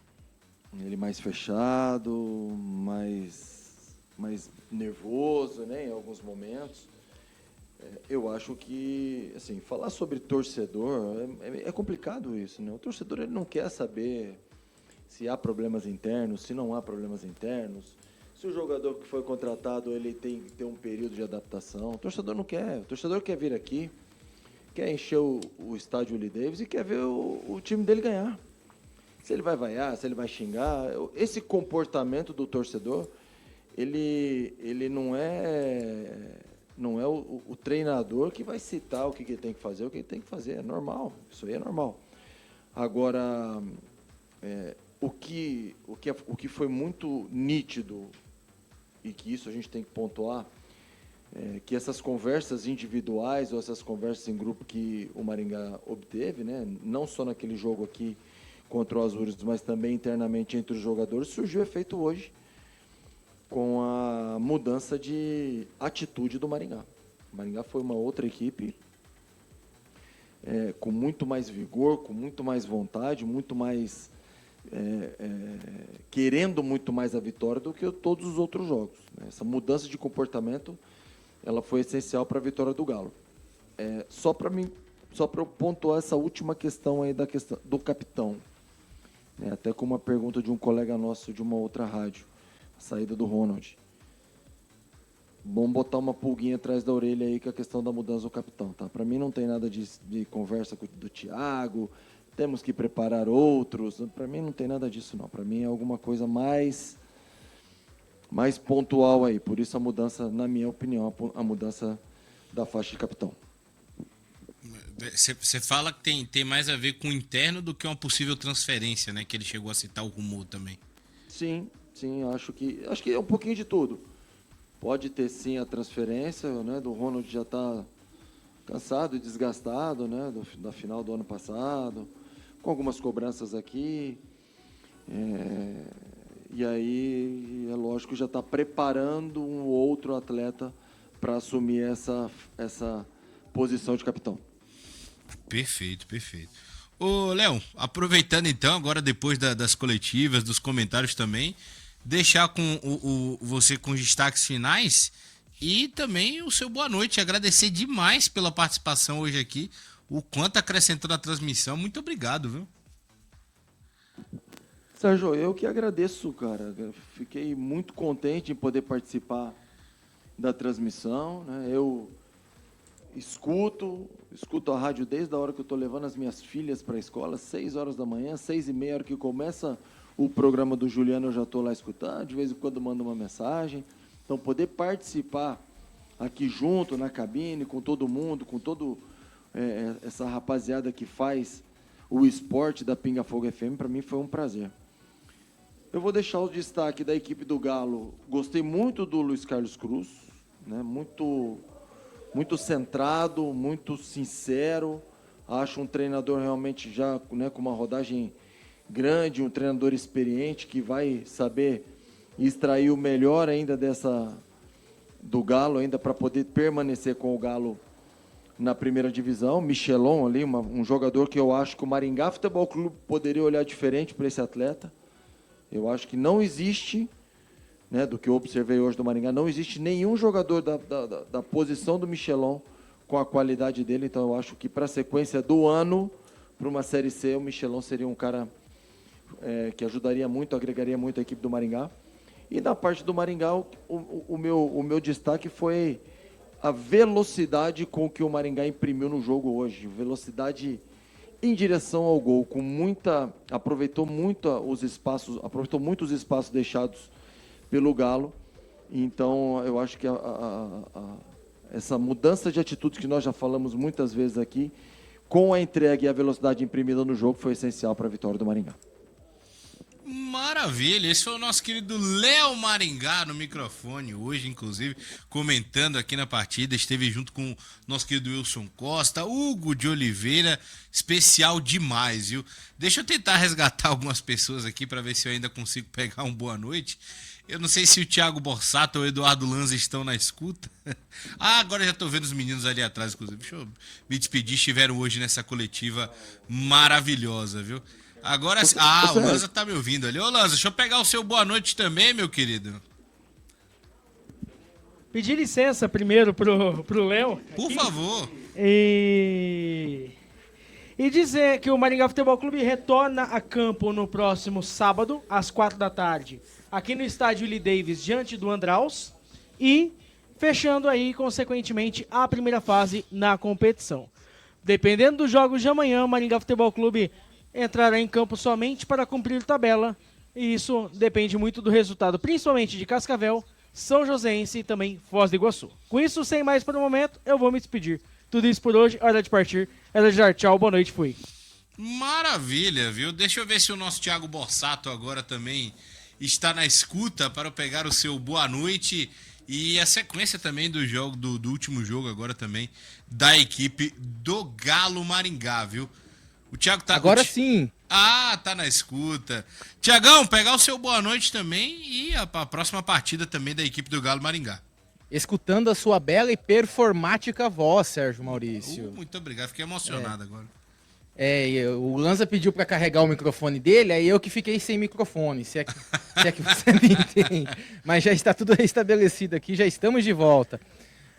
Ele mais fechado, mais nervoso, né, em alguns momentos. Eu acho que, assim, falar sobre torcedor é complicado isso, né? O torcedor ele não quer saber se há problemas internos, se não há problemas internos, se o jogador que foi contratado ele tem que ter um período de adaptação. O torcedor não quer. O torcedor quer vir aqui, quer encher o estádio Willie Davis e quer ver o time dele ganhar. Se ele vai vaiar, se ele vai xingar, esse comportamento do torcedor, ele não é o treinador que vai citar o que ele tem que fazer, o que ele tem que fazer, é normal, isso aí é normal. Agora, o que foi muito nítido, e que isso a gente tem que pontuar, que essas conversas individuais ou essas conversas em grupo que o Maringá obteve, né, não só naquele jogo aqui contra o Azures, mas também internamente entre os jogadores, surgiu efeito hoje com a mudança de atitude do Maringá. O Maringá foi uma outra equipe com muito mais vigor, com muito mais vontade, muito mais querendo muito mais a vitória do que todos os outros jogos. Essa mudança de comportamento ela foi essencial para a vitória do Galo. Só para eu pontuar essa última questão aí da questão do capitão, até com uma pergunta de um colega nosso de uma outra rádio, a saída do Ronald. Bom botar uma pulguinha atrás da orelha aí com a questão da mudança do capitão, tá? Para mim não tem nada de conversa do Thiago, temos que preparar outros, para mim não tem nada disso não, para mim é alguma coisa mais pontual aí, por isso a mudança, na minha opinião, a mudança da faixa de capitão. Você fala que tem mais a ver com o interno do que uma possível transferência, né? Que ele chegou a citar o rumor também. Sim, acho que é um pouquinho de tudo. Pode ter sim a transferência, né? Do Ronald já está cansado e desgastado, né? Da final do ano passado, com algumas cobranças aqui. E aí, é lógico, já está preparando um outro atleta para assumir essa posição de capitão. Perfeito. Ô, Léo, aproveitando então, agora depois das coletivas, dos comentários também, deixar com você com os destaques finais e também o seu boa noite. Agradecer demais pela participação hoje aqui, o quanto acrescentou na transmissão. Muito obrigado, viu? Sérgio, eu que agradeço, cara. Fiquei muito contente em poder participar da transmissão, né? Eu escuto a rádio desde a hora que eu estou levando as minhas filhas para a escola, 6 horas da manhã, 6h30, a hora que começa o programa do Juliano, eu já estou lá escutando, de vez em quando mando uma mensagem. Então, poder participar aqui junto, na cabine, com todo mundo, com toda essa rapaziada que faz o esporte da Pinga Fogo FM, para mim foi um prazer. Eu vou deixar o destaque da equipe do Galo. Gostei muito do Luiz Carlos Cruz, né? Muito centrado, muito sincero. Acho um treinador realmente já, né, com uma rodagem grande, um treinador experiente que vai saber extrair o melhor ainda do Galo, ainda para poder permanecer com o Galo na primeira divisão. Michelon ali, um jogador que eu acho que o Maringá Futebol Clube poderia olhar diferente para esse atleta. Eu acho que não existe, né, do que eu observei hoje do Maringá, não existe nenhum jogador da posição do Michelon com a qualidade dele. Então eu acho que para a sequência do ano, para uma Série C, o Michelon seria um cara que ajudaria muito, agregaria muito a equipe do Maringá. E na parte do Maringá, o meu destaque foi a velocidade com que o Maringá imprimiu no jogo hoje. Velocidade em direção ao gol, aproveitou muito os espaços deixados pelo Galo. Então, eu acho que essa mudança de atitude que nós já falamos muitas vezes aqui, com a entrega e a velocidade imprimida no jogo, foi essencial para a vitória do Maringá. Maravilha, esse foi o nosso querido Léo Maringá no microfone hoje, inclusive, comentando aqui na partida, esteve junto com o nosso querido Wilson Costa, Hugo de Oliveira, especial demais, viu? Deixa eu tentar resgatar algumas pessoas aqui para ver se eu ainda consigo pegar um boa noite. Eu não sei se o Thiago Borsato ou o Eduardo Lanza estão na escuta. Agora já estou vendo os meninos ali atrás, inclusive. Deixa eu me despedir, estiveram hoje nessa coletiva maravilhosa, viu? Agora sim. O Lanza tá me ouvindo ali. Ô, Lanza, deixa eu pegar o seu boa noite também, meu querido. Pedir licença primeiro pro Léo. Por favor. E dizer que o Maringá Futebol Clube retorna a campo no próximo sábado, às 4 da tarde, aqui no estádio Willie Davis, diante do Andraus. E fechando aí, consequentemente, a primeira fase na competição. Dependendo dos jogos de amanhã, o Maringá Futebol Clube entrará em campo somente para cumprir tabela, e isso depende muito do resultado, principalmente de Cascavel, São Joséense e também Foz do Iguaçu. Com isso, sem mais por um momento, eu vou me despedir. Tudo isso por hoje, hora de partir, hora de dar tchau, boa noite, fui. Maravilha, viu? Deixa eu ver se o nosso Thiago Borsato agora também está na escuta para eu pegar o seu boa noite e a sequência também do jogo, do último jogo agora também, da equipe do Galo Maringá, viu? O Thiago tá... Agora sim. Tá na escuta. Thiagão, pegar o seu boa noite também e a próxima partida também da equipe do Galo Maringá. Escutando a sua bela e performática voz, Sérgio Maurício. Muito obrigado, fiquei emocionado agora. O Lanza pediu para carregar o microfone dele, aí eu que fiquei sem microfone, se é que você me entende. Mas já está tudo restabelecido aqui, já estamos de volta.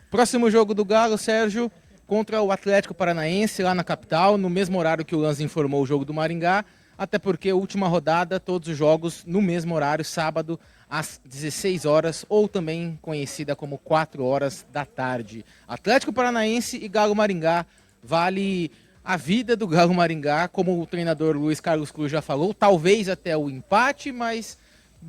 Próximo jogo do Galo, Sérgio, contra o Atlético Paranaense, lá na capital, no mesmo horário que o Lanza informou o jogo do Maringá, até porque a última rodada, todos os jogos no mesmo horário, sábado, às 16 horas, ou também conhecida como 4 horas da tarde. Atlético Paranaense e Galo Maringá, vale a vida do Galo Maringá, como o treinador Luiz Carlos Cruz já falou, talvez até o empate, mas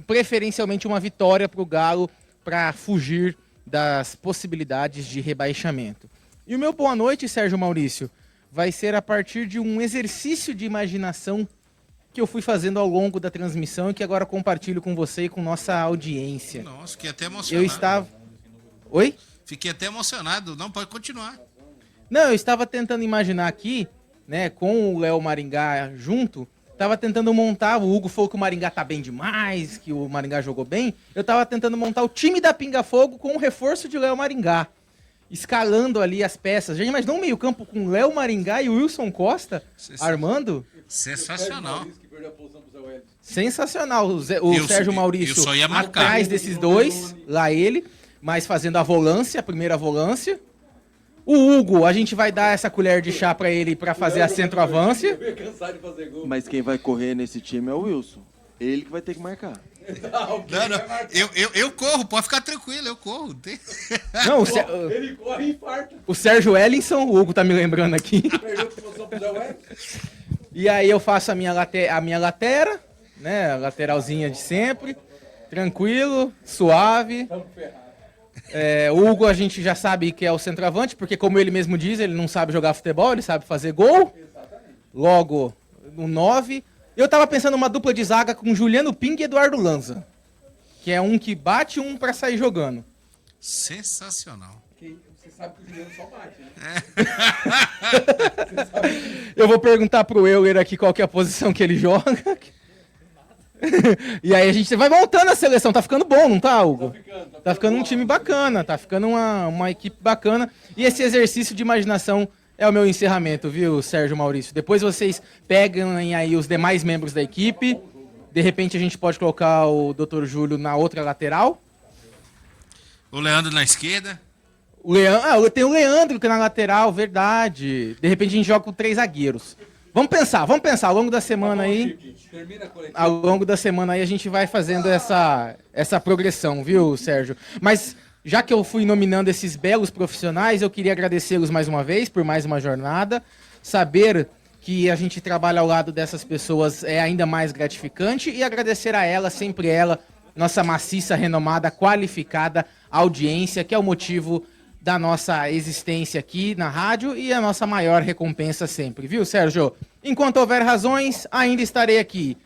preferencialmente uma vitória para o Galo, para fugir das possibilidades de rebaixamento. E o meu boa noite, Sérgio Maurício, vai ser a partir de um exercício de imaginação que eu fui fazendo ao longo da transmissão e que agora compartilho com você e com nossa audiência. Nossa, fiquei até emocionado. Eu estava... Oi? Fiquei até emocionado. Não, pode continuar. Não, eu estava tentando imaginar aqui, né, com o Léo Maringá junto, estava tentando montar, o Hugo falou que o Maringá tá bem demais, que o Maringá jogou bem, eu estava tentando montar o time da Pinga Fogo com o reforço de Léo Maringá. Escalando ali as peças. Já imaginou um meio-campo com Léo Maringá e o Wilson Costa armando? Sensacional. Sensacional. O Sérgio Maurício eu só ia marcar. Atrás desses dois, lá ele, mas fazendo a volância, a primeira volância. O Hugo, a gente vai dar essa colher de chá pra ele pra fazer a centroavância. Mas quem vai correr nesse time é o Wilson. Ele que vai ter que marcar. Não, eu corro, pode ficar tranquilo, eu corro. Não, ele corre e infarta. O Sérgio Ellinson, o Hugo tá me lembrando aqui. E aí eu faço a minha latera, né? A lateralzinha de sempre. Tranquilo, suave. O Hugo a gente já sabe que é o centroavante, porque como ele mesmo diz, ele não sabe jogar futebol, ele sabe fazer gol. Logo, no 9. Eu tava pensando numa dupla de zaga com Juliano Ping e Eduardo Lanza. Que é um que bate e um pra sair jogando. Sensacional. Você sabe que o Juliano só bate, né? Eu vou perguntar pro Euler aqui qual que é a posição que ele joga. E aí a gente vai voltando a seleção. Tá ficando bom, não tá, Hugo? Tá ficando um time bacana, tá ficando uma equipe bacana. E esse exercício de imaginação é o meu encerramento, viu, Sérgio Maurício? Depois vocês pegam aí os demais membros da equipe. De repente a gente pode colocar o Dr. Júlio na outra lateral. O Leandro na esquerda. Tem o Leandro que é na lateral, verdade. De repente a gente joga com 3 zagueiros. Vamos pensar, ao longo da semana aí. Ao longo da semana aí a gente vai fazendo essa progressão, viu, Sérgio? Mas já que eu fui nominando esses belos profissionais, eu queria agradecê-los mais uma vez por mais uma jornada. Saber que a gente trabalha ao lado dessas pessoas é ainda mais gratificante e agradecer a ela, sempre ela, nossa maciça, renomada, qualificada audiência, que é o motivo da nossa existência aqui na rádio e a nossa maior recompensa sempre, viu, Sérgio? Enquanto houver razões, ainda estarei aqui.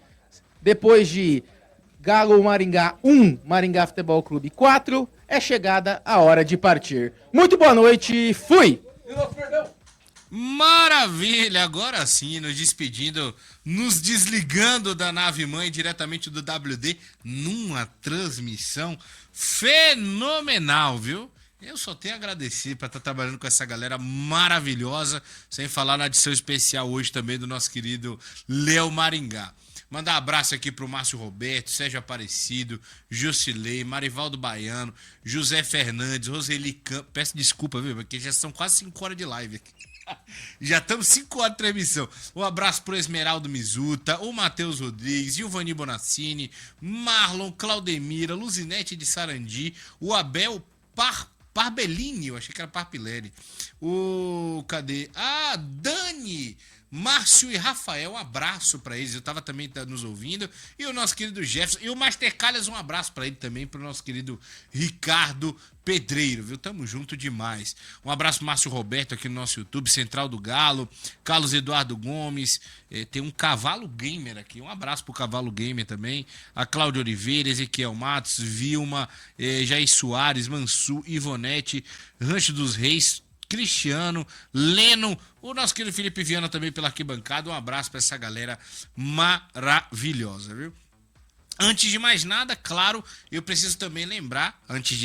Depois de Galo Maringá 1, Maringá Futebol Clube 4, é chegada a hora de partir. Muito boa noite, fui! Maravilha, agora sim, nos despedindo, nos desligando da nave-mãe diretamente do WD, numa transmissão fenomenal, viu? Eu só tenho a agradecer para estar trabalhando com essa galera maravilhosa, sem falar na edição especial hoje também do nosso querido Léo Maringá. Mandar um abraço aqui pro Márcio Roberto, Sérgio Aparecido, Jusilei, Marivaldo Baiano, José Fernandes, Roseli Campos. Peço desculpa, viu? Porque já são quase 5 horas de live aqui. Já estamos 5 horas de transmissão. Um abraço pro Esmeraldo Mizuta, o Matheus Rodrigues, Giovanni Bonaccini, Marlon, Claudemira, Luzinete de Sarandi, o Abel Parbellini, eu achei que era Parpilleri. Cadê? Dani, Márcio e Rafael, um abraço pra eles. Eu tava também nos ouvindo. E o nosso querido Jefferson. E o Master Calhas, um abraço pra ele também, pro nosso querido Ricardo Pedreiro, viu? Tamo junto demais. Um abraço pro Márcio Roberto aqui no nosso YouTube, Central do Galo, Carlos Eduardo Gomes, tem um Cavalo Gamer aqui, um abraço pro Cavalo Gamer também, a Cláudia Oliveira, Ezequiel Matos, Vilma, Jair Soares, Mansur, Ivonete, Rancho dos Reis, Cristiano, Leno, o nosso querido Felipe Viana também pela arquibancada, um abraço pra essa galera maravilhosa, viu? Antes de mais nada, claro, eu preciso também lembrar,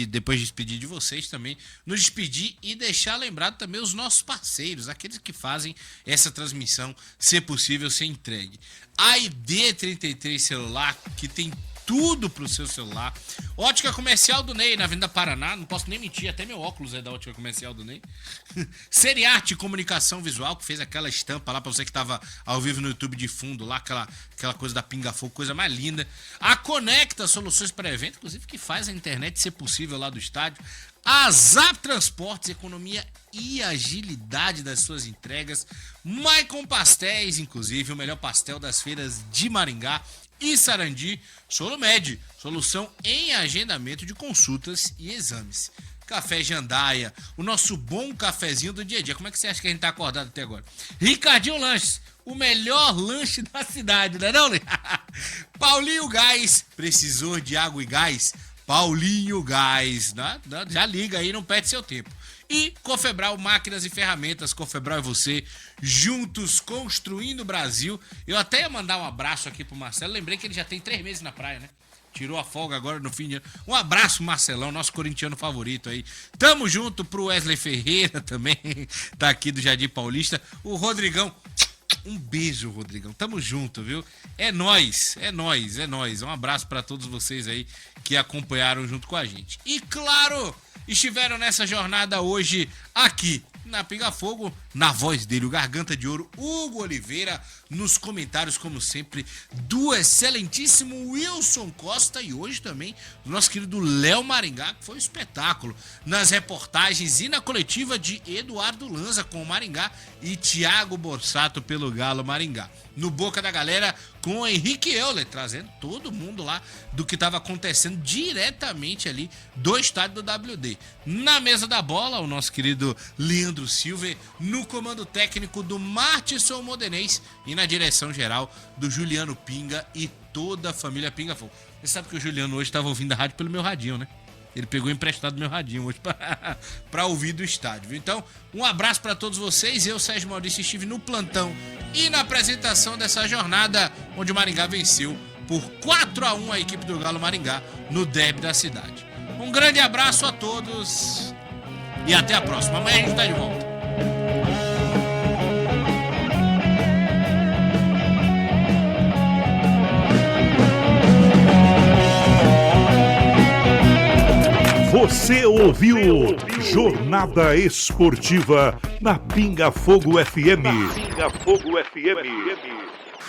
depois de despedir de vocês também, nos despedir e deixar lembrado também os nossos parceiros, aqueles que fazem essa transmissão ser possível, ser entregue. A ID33 Celular, que tem tudo pro seu celular. Ótica Comercial do Ney, na Avenida Paraná, não posso nem mentir, até meu óculos é da Ótica Comercial do Ney. Seriarte Comunicação Visual, que fez aquela estampa lá pra você que tava ao vivo no YouTube de fundo lá, aquela coisa da Pinga Fogo, coisa mais linda. A Conecta Soluções para Evento, inclusive que faz a internet ser possível lá do estádio. A Zap Transportes, economia e agilidade das suas entregas. Maicon Pastéis, inclusive o melhor pastel das feiras de Maringá e Sarandi. Solumed, solução em agendamento de consultas e exames. Café Jandaia, o nosso bom cafezinho do dia a dia. Como é que você acha que a gente tá acordado até agora? Ricardinho Lanches, o melhor lanche da cidade, não é não, Lê? Paulinho Gás, precisou de água e gás? Paulinho Gás, né? Já liga aí, não perde seu tempo. E Cofebral Máquinas e Ferramentas, Cofebral e você, juntos construindo o Brasil. Eu até ia mandar um abraço aqui pro Marcelo, lembrei que ele já tem 3 meses na praia, né? Tirou a folga agora no fim de ano. Um abraço, Marcelão, nosso corintiano favorito aí. Tamo junto pro Wesley Ferreira também, tá aqui do Jardim Paulista. O Rodrigão, um beijo, Rodrigão. Tamo junto, viu? É nóis, é nóis, é nóis. Um abraço pra todos vocês aí que acompanharam junto com a gente. E claro, estiveram nessa jornada hoje aqui na Pinga Fogo, na voz dele, o Garganta de Ouro, Hugo Oliveira, nos comentários, como sempre, do excelentíssimo Wilson Costa e hoje também do nosso querido Léo Maringá, que foi um espetáculo, nas reportagens e na coletiva de Eduardo Lanza com o Maringá e Thiago Borsato pelo Galo Maringá. No Boca da Galera com o Henrique Euler, trazendo todo mundo lá do que estava acontecendo diretamente ali do estádio do WD. Na mesa da bola, o nosso querido Leandro Silva, no comando técnico do Martisson Modenês e na direção geral do Juliano Pinga e toda a família Pinga Fogo. Você sabe que o Juliano hoje estava ouvindo a rádio pelo meu radinho, né? Ele pegou emprestado meu radinho hoje para ouvir do estádio. Então, um abraço para todos vocês. Eu, Sérgio Maurício, estive no plantão e na apresentação dessa jornada, onde o Maringá venceu por 4-1 a equipe do Galo Maringá no derby da cidade. Um grande abraço a todos e até a próxima. Amanhã a gente está de volta. Você ouviu Jornada Esportiva na Pinga Fogo FM. Pinga Fogo FM.